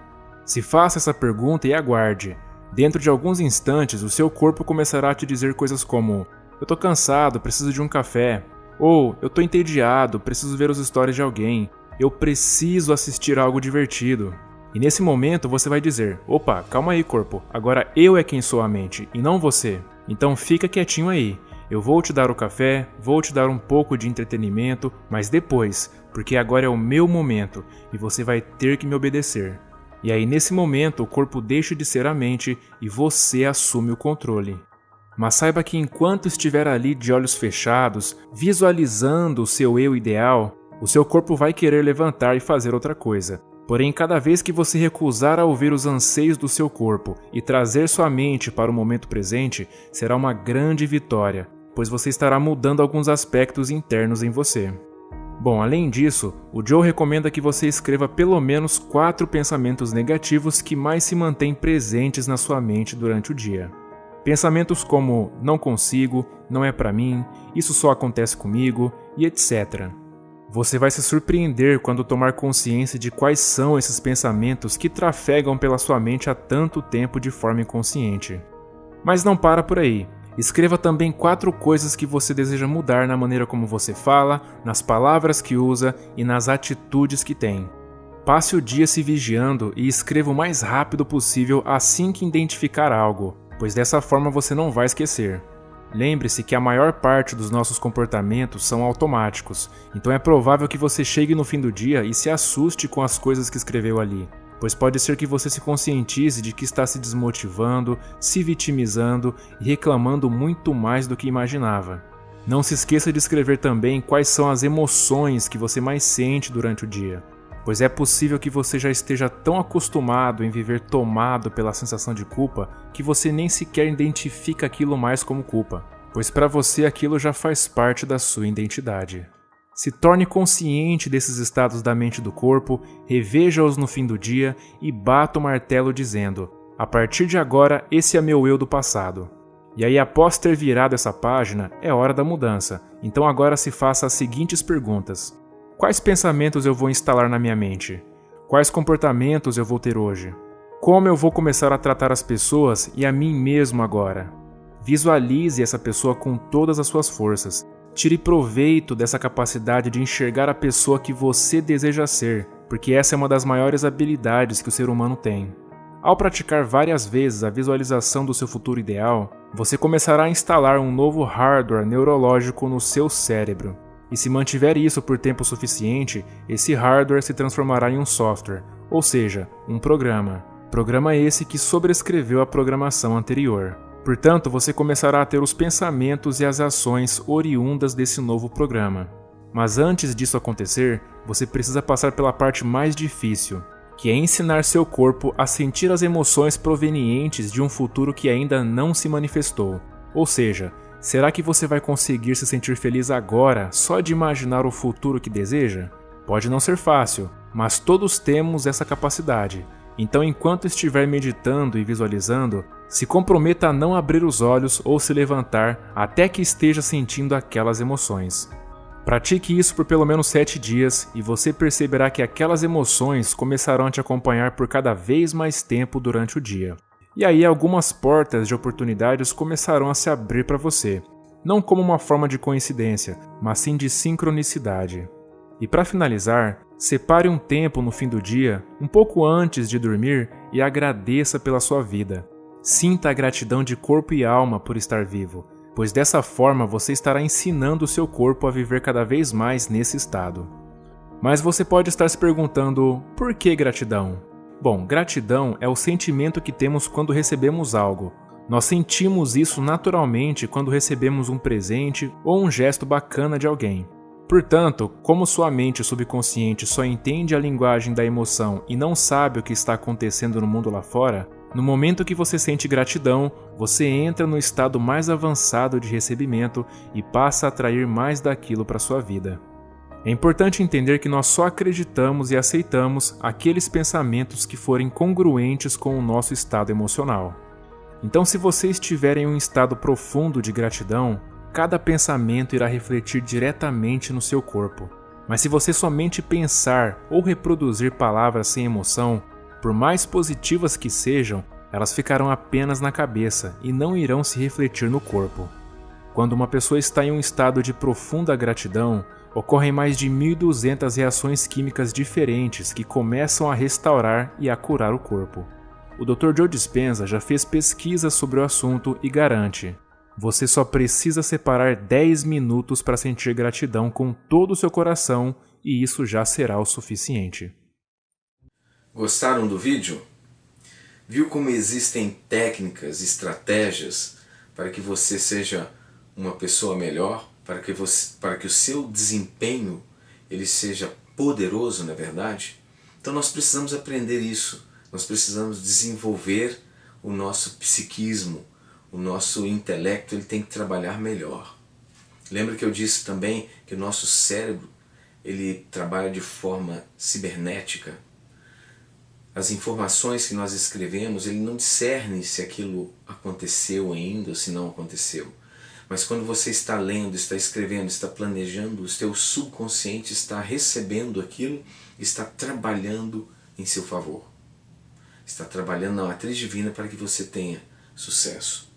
Se faça essa pergunta e aguarde. Dentro de alguns instantes, o seu corpo começará a te dizer coisas como: eu tô cansado, preciso de um café. Ou, eu tô entediado, preciso ver os stories de alguém. Eu preciso assistir algo divertido. E nesse momento você vai dizer: opa, calma aí, corpo, agora eu é quem sou a mente e não você. Então fica quietinho aí, eu vou te dar o café, vou te dar um pouco de entretenimento, mas depois, porque agora é o meu momento e você vai ter que me obedecer. E aí nesse momento o corpo deixa de ser a mente e você assume o controle. Mas saiba que enquanto estiver ali de olhos fechados, visualizando o seu eu ideal, o seu corpo vai querer levantar e fazer outra coisa. Porém, cada vez que você recusar a ouvir os anseios do seu corpo e trazer sua mente para o momento presente, será uma grande vitória, pois você estará mudando alguns aspectos internos em você. Bom, além disso, o Joe recomenda que você escreva pelo menos 4 pensamentos negativos que mais se mantêm presentes na sua mente durante o dia. Pensamentos como: não consigo, não é pra mim, isso só acontece comigo, e etc. Você vai se surpreender quando tomar consciência de quais são esses pensamentos que trafegam pela sua mente há tanto tempo de forma inconsciente. Mas não para por aí. Escreva também 4 coisas que você deseja mudar na maneira como você fala, nas palavras que usa e nas atitudes que tem. Passe o dia se vigiando e escreva o mais rápido possível assim que identificar algo, pois dessa forma você não vai esquecer. Lembre-se que a maior parte dos nossos comportamentos são automáticos, então é provável que você chegue no fim do dia e se assuste com as coisas que escreveu ali, pois pode ser que você se conscientize de que está se desmotivando, se vitimizando e reclamando muito mais do que imaginava. Não se esqueça de escrever também quais são as emoções que você mais sente durante o dia, pois é possível que você já esteja tão acostumado em viver tomado pela sensação de culpa que você nem sequer identifica aquilo mais como culpa, pois para você aquilo já faz parte da sua identidade. Se torne consciente desses estados da mente e do corpo, reveja-os no fim do dia e bata o martelo dizendo: a partir de agora, esse é meu eu do passado. E aí, após ter virado essa página, é hora da mudança. Então agora se faça as seguintes perguntas. Quais pensamentos eu vou instalar na minha mente? Quais comportamentos eu vou ter hoje? Como eu vou começar a tratar as pessoas e a mim mesmo agora? Visualize essa pessoa com todas as suas forças. Tire proveito dessa capacidade de enxergar a pessoa que você deseja ser, porque essa é uma das maiores habilidades que o ser humano tem. Ao praticar várias vezes a visualização do seu futuro ideal, você começará a instalar um novo hardware neurológico no seu cérebro. E se mantiver isso por tempo suficiente, esse hardware se transformará em um software, ou seja, um programa. Programa esse que sobrescreveu a programação anterior. Portanto, você começará a ter os pensamentos e as ações oriundas desse novo programa. Mas antes disso acontecer, você precisa passar pela parte mais difícil, que é ensinar seu corpo a sentir as emoções provenientes de um futuro que ainda não se manifestou. Ou seja, será que você vai conseguir se sentir feliz agora só de imaginar o futuro que deseja? Pode não ser fácil, mas todos temos essa capacidade. Então, enquanto estiver meditando e visualizando, se comprometa a não abrir os olhos ou se levantar até que esteja sentindo aquelas emoções. Pratique isso por pelo menos 7 dias e você perceberá que aquelas emoções começarão a te acompanhar por cada vez mais tempo durante o dia. E aí algumas portas de oportunidades começarão a se abrir para você, não como uma forma de coincidência, mas sim de sincronicidade. E para finalizar, separe um tempo no fim do dia, um pouco antes de dormir, e agradeça pela sua vida. Sinta a gratidão de corpo e alma por estar vivo, pois dessa forma você estará ensinando o seu corpo a viver cada vez mais nesse estado. Mas você pode estar se perguntando, por que gratidão? Bom, gratidão é o sentimento que temos quando recebemos algo. Nós sentimos isso naturalmente quando recebemos um presente ou um gesto bacana de alguém. Portanto, como sua mente subconsciente só entende a linguagem da emoção e não sabe o que está acontecendo no mundo lá fora, no momento que você sente gratidão, você entra no estado mais avançado de recebimento e passa a atrair mais daquilo para sua vida. É importante entender que nós só acreditamos e aceitamos aqueles pensamentos que forem congruentes com o nosso estado emocional. Então, se você estiver em um estado profundo de gratidão, cada pensamento irá refletir diretamente no seu corpo. Mas se você somente pensar ou reproduzir palavras sem emoção, por mais positivas que sejam, elas ficarão apenas na cabeça e não irão se refletir no corpo. Quando uma pessoa está em um estado de profunda gratidão, ocorrem mais de 1.200 reações químicas diferentes que começam a restaurar e a curar o corpo. O Dr. Joe Dispenza já fez pesquisas sobre o assunto e garante: você só precisa separar 10 minutos para sentir gratidão com todo o seu coração e isso já será o suficiente. Gostaram do vídeo? Viu como existem técnicas, estratégias para que você seja uma pessoa melhor, para que o seu desempenho ele seja poderoso, na verdade? Então nós precisamos aprender isso, nós precisamos desenvolver o nosso psiquismo, o nosso intelecto ele tem que trabalhar melhor. Lembra que eu disse também que o nosso cérebro ele trabalha de forma cibernética? As informações que nós escrevemos, ele não discerne se aquilo aconteceu ainda ou se não aconteceu. Mas quando você está lendo, está escrevendo, está planejando, o seu subconsciente está recebendo aquilo, está trabalhando em seu favor. Está trabalhando na matriz divina para que você tenha sucesso.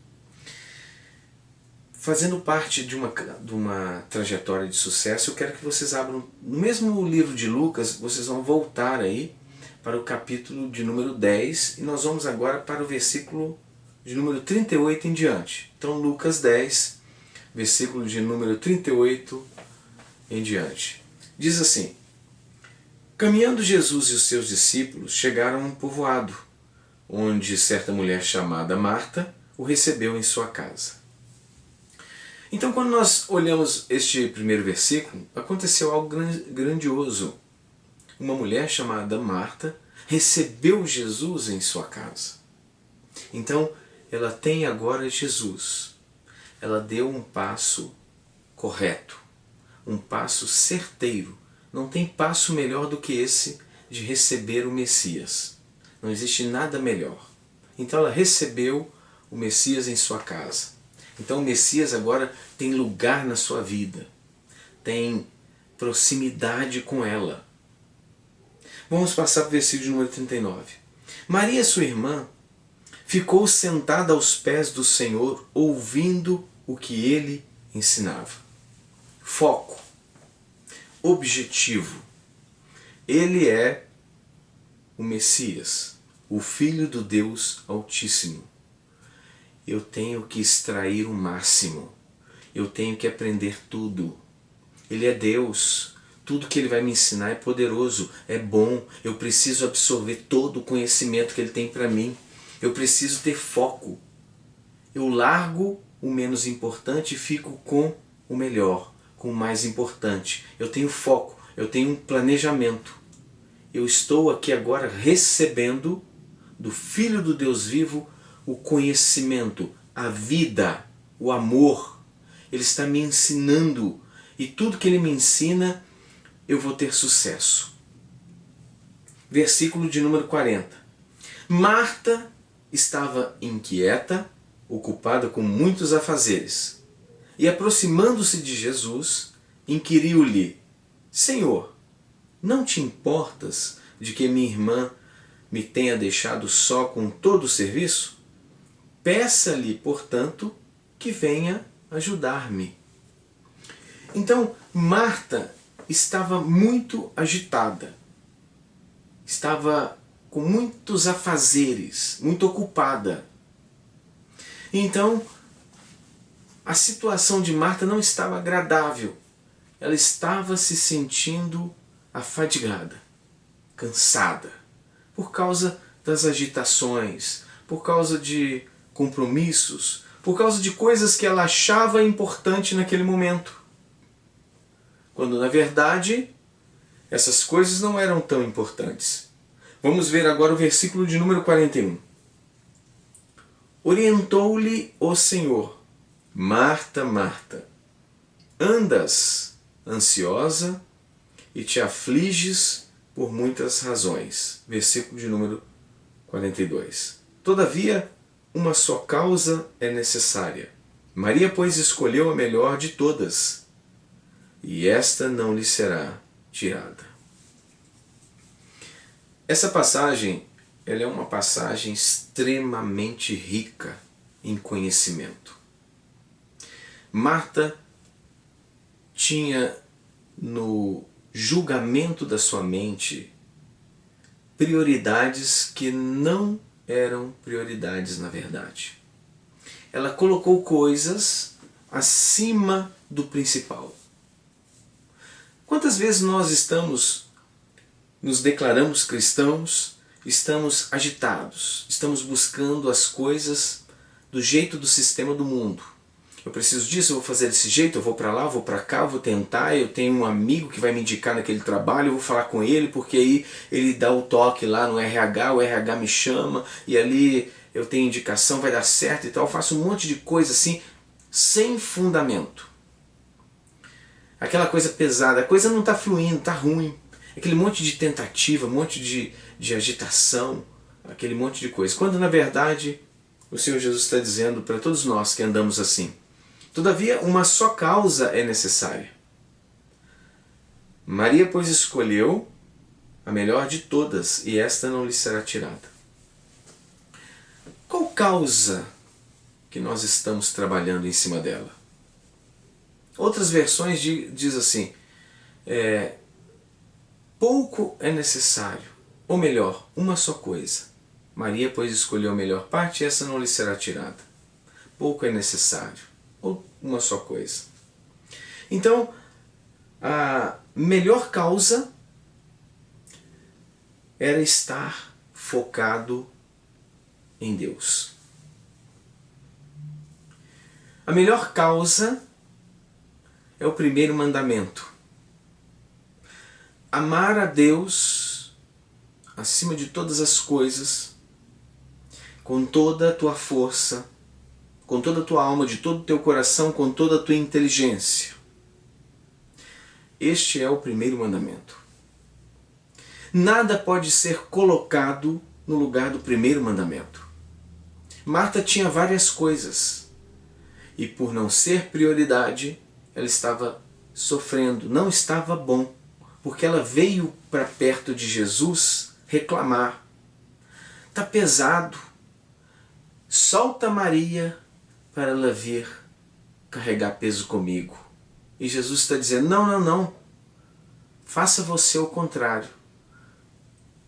Fazendo parte de uma trajetória de sucesso, eu quero que vocês abram, no mesmo livro de Lucas, vocês vão voltar aí para o capítulo de número 10, e nós vamos agora para o versículo de número 38 em diante. Então Lucas 10, versículo de número 38 em diante. Diz assim: Caminhando Jesus e os seus discípulos chegaram a um povoado, onde certa mulher chamada Marta o recebeu em sua casa. Então, quando nós olhamos este primeiro versículo, aconteceu algo grandioso. Uma mulher chamada Marta recebeu Jesus em sua casa. Então, ela tem agora Jesus. Ela deu um passo correto, um passo certeiro. Não tem passo melhor do que esse de receber o Messias. Não existe nada melhor. Então ela recebeu o Messias em sua casa. Então o Messias agora tem lugar na sua vida. Tem proximidade com ela. Vamos passar para o versículo de número 39. Maria, sua irmã, ficou sentada aos pés do Senhor, ouvindo o que ele ensinava. Foco. Objetivo. Ele é o Messias, o Filho do Deus Altíssimo. Eu tenho que extrair o máximo. Eu tenho que aprender tudo. Ele é Deus. Tudo que Ele vai me ensinar é poderoso, é bom. Eu preciso absorver todo o conhecimento que Ele tem para mim. Eu preciso ter foco. Eu largo o menos importante e fico com o melhor, com o mais importante. Eu tenho foco, eu tenho um planejamento. Eu estou aqui agora recebendo do Filho do Deus vivo o conhecimento, a vida, o amor. Ele está me ensinando, e tudo que Ele me ensina, eu vou ter sucesso. Versículo de número 40. Marta estava inquieta, ocupada com muitos afazeres, e aproximando-se de Jesus, inquiriu-lhe: Senhor, não te importas de que minha irmã me tenha deixado só com todo o serviço? Peça-lhe, portanto, que venha ajudar-me. Então, Marta estava muito agitada. Estava com muitos afazeres, muito ocupada. Então, a situação de Marta não estava agradável. Ela estava se sentindo afadigada, cansada, por causa das agitações, por causa de compromissos, por causa de coisas que ela achava importante naquele momento. Quando, na verdade, essas coisas não eram tão importantes. Vamos ver agora o versículo de número 41. Orientou-lhe o Senhor: Marta, Marta, andas ansiosa e te afliges por muitas razões. Versículo de número 42. Todavia, uma só causa é necessária. Maria, pois, escolheu a melhor de todas, e esta não lhe será tirada. Essa passagem, ela é uma passagem extremamente rica em conhecimento. Marta tinha no julgamento da sua mente prioridades que não eram prioridades na verdade. Ela colocou coisas acima do principal. Quantas vezes nós nos declaramos cristãos, estamos agitados, estamos buscando as coisas do jeito do sistema do mundo. Eu preciso disso, eu vou fazer desse jeito, eu vou para lá, eu vou para cá, eu vou tentar, eu tenho um amigo que vai me indicar naquele trabalho, eu vou falar com ele, porque aí ele dá o toque lá no RH, o RH me chama, e ali eu tenho indicação, vai dar certo e tal. Eu faço um monte de coisa assim, sem fundamento. Aquela coisa pesada, a coisa não está fluindo, está ruim. Aquele monte de tentativa, um monte de agitação, aquele monte de coisa. Quando na verdade o Senhor Jesus está dizendo para todos nós que andamos assim, Todavia, uma só causa é necessária. Maria, pois, escolheu a melhor de todas, e esta não lhe será tirada. Qual causa que nós estamos trabalhando em cima dela? Outras versões diz assim, pouco é necessário, ou melhor, uma só coisa. Maria, pois, escolheu a melhor parte, e essa não lhe será tirada. Pouco é necessário, ou uma só coisa. Então, a melhor causa era estar focado em Deus. A melhor causa é o primeiro mandamento. Amar a Deus acima de todas as coisas, com toda a tua força, com toda a tua alma, de todo o teu coração, com toda a tua inteligência. Este é o primeiro mandamento. Nada pode ser colocado no lugar do primeiro mandamento. Marta tinha várias coisas e, por não ser prioridade, ela estava sofrendo, não estava bom, porque ela veio para perto de Jesus reclamar. Está pesado, solta Maria para ela vir carregar peso comigo. E Jesus está dizendo, não, faça você o contrário.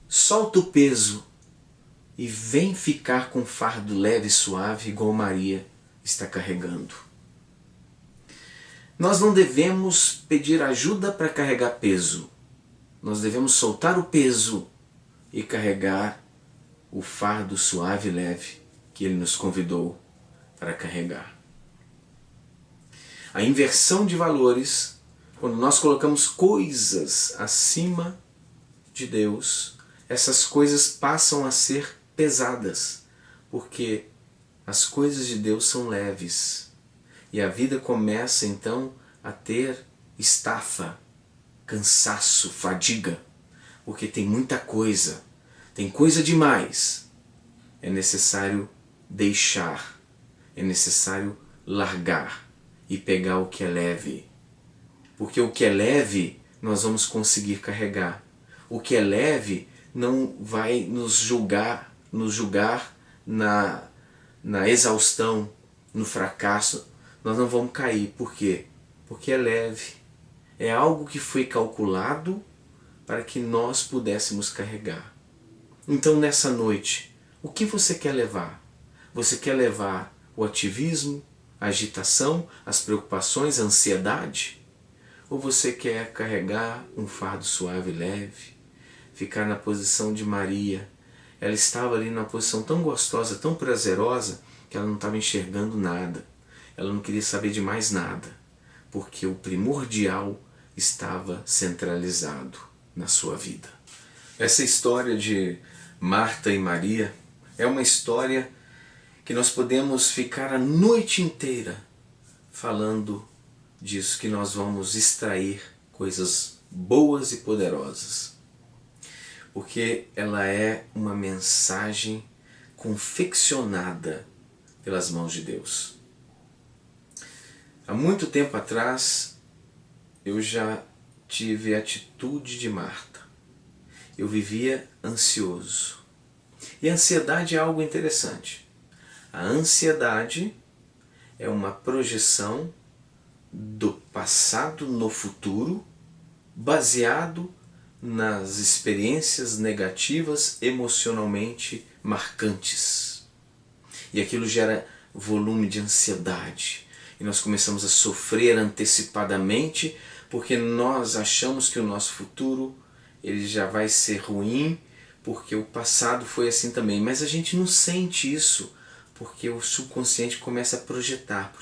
Solta o peso e vem ficar com um fardo leve e suave, igual Maria está carregando. Nós não devemos pedir ajuda para carregar peso. Nós devemos soltar o peso e carregar o fardo suave e leve que Ele nos convidou para carregar. A inversão de valores, quando nós colocamos coisas acima de Deus, essas coisas passam a ser pesadas, porque as coisas de Deus são leves. E a vida começa então a ter estafa, cansaço, fadiga, porque tem muita coisa, tem coisa demais. É necessário deixar, é necessário largar e pegar o que é leve. Porque o que é leve nós vamos conseguir carregar. O que é leve não vai nos julgar na exaustão, no fracasso. Nós não vamos cair. Por quê? Porque é leve. É algo que foi calculado para que nós pudéssemos carregar. Então, nessa noite, o que você quer levar? Você quer levar o ativismo, a agitação, as preocupações, a ansiedade? Ou você quer carregar um fardo suave e leve? Ficar na posição de Maria. Ela estava ali numa posição tão gostosa, tão prazerosa, que ela não estava enxergando nada. Ela não queria saber de mais nada, porque o primordial estava centralizado na sua vida. Essa história de Marta e Maria é uma história que nós podemos ficar a noite inteira falando disso, que nós vamos extrair coisas boas e poderosas. Porque ela é uma mensagem confeccionada pelas mãos de Deus. Há muito tempo atrás, eu já tive a atitude de Marta. Eu vivia ansioso. E a ansiedade é algo interessante. A ansiedade é uma projeção do passado no futuro, baseado nas experiências negativas emocionalmente marcantes. E aquilo gera volume de ansiedade. E nós começamos a sofrer antecipadamente porque nós achamos que o nosso futuro ele já vai ser ruim porque o passado foi assim também. Mas a gente não sente isso porque o subconsciente começa a projetar.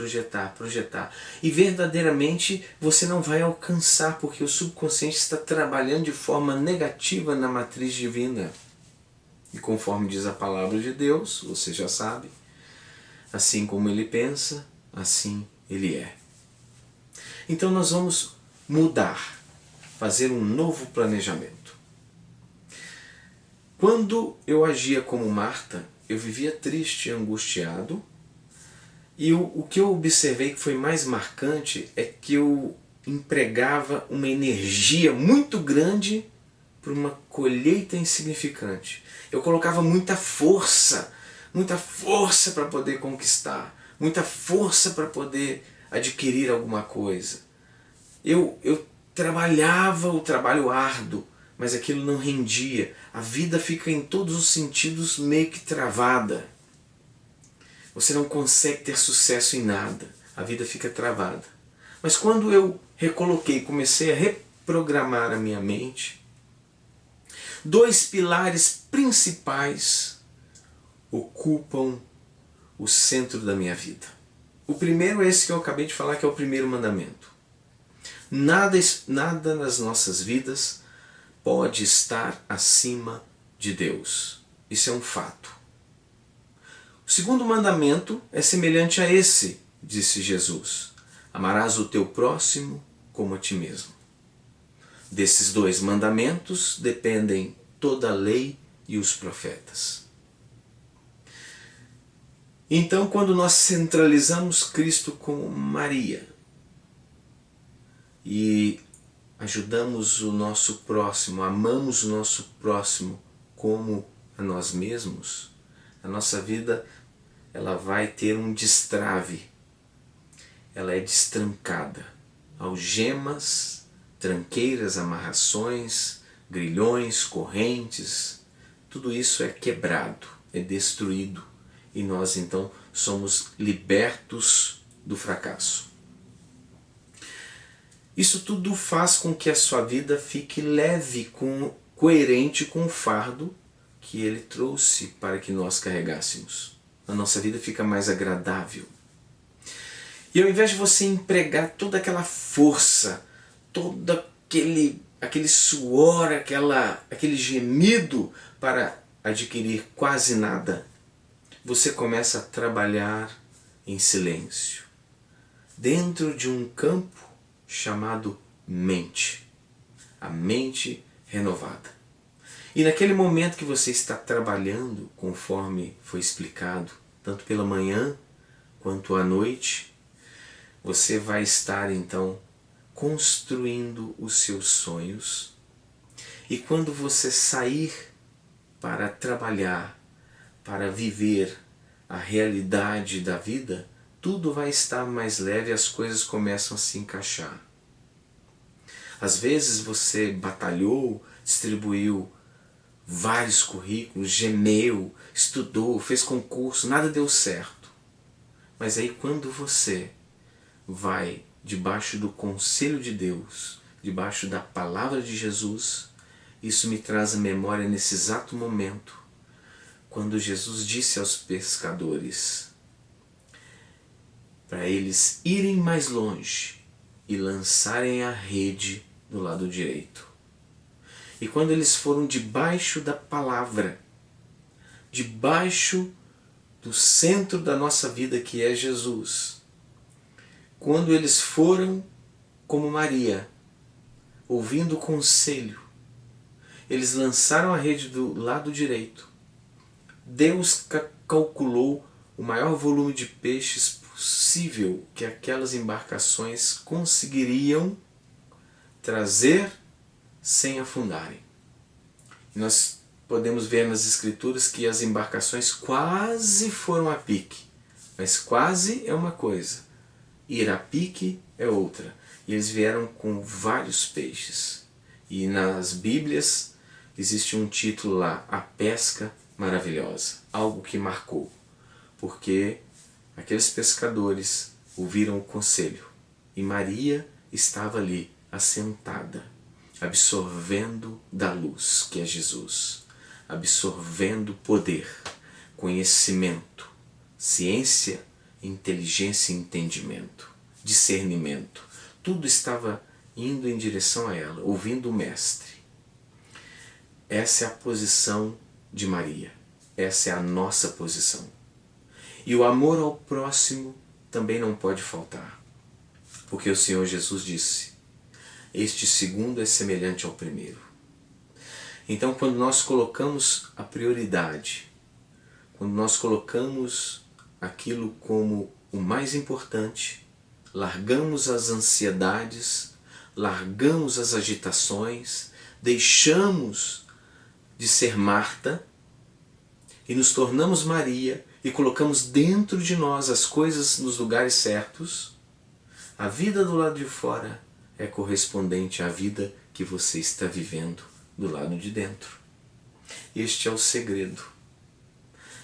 E verdadeiramente você não vai alcançar porque o subconsciente está trabalhando de forma negativa na matriz divina. E conforme diz a palavra de Deus, você já sabe, assim como ele pensa, assim ele é. Então nós vamos mudar, fazer um novo planejamento. Quando eu agia como Marta, eu vivia triste, angustiado, E o que eu observei que foi mais marcante é que eu empregava uma energia muito grande para uma colheita insignificante. Eu colocava muita força para poder conquistar, muita força para poder adquirir alguma coisa. Eu trabalhava o trabalho árduo, mas aquilo não rendia. A vida fica em todos os sentidos meio que travada. Você não consegue ter sucesso em nada. A vida fica travada. Mas quando eu recoloquei, comecei a reprogramar a minha mente, dois pilares principais ocupam o centro da minha vida. O primeiro é esse que eu acabei de falar, que é o primeiro mandamento. Nada nas nossas vidas pode estar acima de Deus. Isso é um fato. O segundo mandamento é semelhante a esse, disse Jesus. Amarás o teu próximo como a ti mesmo. Desses dois mandamentos dependem toda a lei e os profetas. Então, quando nós centralizamos Cristo como Maria e ajudamos o nosso próximo, amamos o nosso próximo como a nós mesmos, a nossa vida ela vai ter um destrave, ela é destrancada. Algemas, tranqueiras, amarrações, grilhões, correntes, tudo isso é quebrado, é destruído. E nós então somos libertos do fracasso. Isso tudo faz com que a sua vida fique leve, coerente com o fardo que Ele trouxe para que nós carregássemos. A nossa vida fica mais agradável. E ao invés de você empregar toda aquela força, todo aquele suor, aquele gemido para adquirir quase nada, você começa a trabalhar em silêncio, dentro de um campo chamado mente, a mente renovada. E naquele momento que você está trabalhando, conforme foi explicado, tanto pela manhã quanto à noite, você vai estar então construindo os seus sonhos. E quando você sair para trabalhar, para viver a realidade da vida, tudo vai estar mais leve e as coisas começam a se encaixar. Às vezes você batalhou, distribuiu vários currículos, gemeu, estudou, fez concurso, nada deu certo. Mas aí quando você vai debaixo do conselho de Deus, debaixo da palavra de Jesus, isso me traz à memória nesse exato momento, quando Jesus disse aos pescadores para eles irem mais longe e lançarem a rede do lado direito. E quando eles foram debaixo da palavra, debaixo do centro da nossa vida que é Jesus, quando eles foram como Maria, ouvindo o conselho, eles lançaram a rede do lado direito. Deus calculou o maior volume de peixes possível que aquelas embarcações conseguiriam trazer sem afundarem. Nós podemos ver nas Escrituras que as embarcações quase foram a pique, mas quase é uma coisa, ir a pique é outra. E eles vieram com vários peixes. E nas Bíblias existe um título lá, A Pesca Maravilhosa, algo que marcou, porque aqueles pescadores ouviram o conselho e Maria estava ali assentada, absorvendo da luz que é Jesus, absorvendo poder, conhecimento, ciência, inteligência e entendimento, discernimento. Tudo estava indo em direção a ela, ouvindo o Mestre. Essa é a posição de Maria. Essa é a nossa posição. E o amor ao próximo também não pode faltar. Porque o Senhor Jesus disse, este segundo é semelhante ao primeiro. Então quando nós colocamos a prioridade, quando nós colocamos aquilo como o mais importante, largamos as ansiedades, largamos as agitações, deixamos de ser Marta e nos tornamos Maria e colocamos dentro de nós as coisas nos lugares certos, a vida do lado de fora é correspondente à vida que você está vivendo do lado de dentro. Este é o segredo.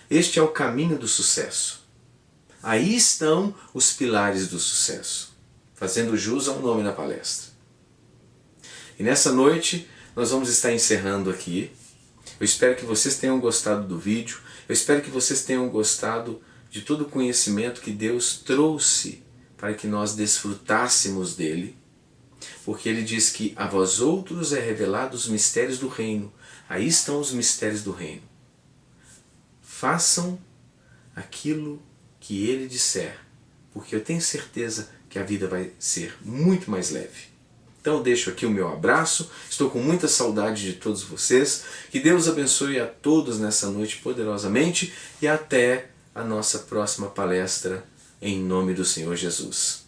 Este é o caminho do sucesso. Aí estão os pilares do sucesso, fazendo jus ao nome da palestra. E nessa noite nós vamos estar encerrando aqui. Eu espero que vocês tenham gostado do vídeo, eu espero que vocês tenham gostado de todo o conhecimento que Deus trouxe para que nós desfrutássemos dele, porque ele diz que a vós outros é revelado os mistérios do reino. Aí estão os mistérios do reino. Façam aquilo que ele disser, porque eu tenho certeza que a vida vai ser muito mais leve. Então eu deixo aqui o meu abraço, estou com muita saudade de todos vocês, que Deus abençoe a todos nessa noite poderosamente e até a nossa próxima palestra, em nome do Senhor Jesus.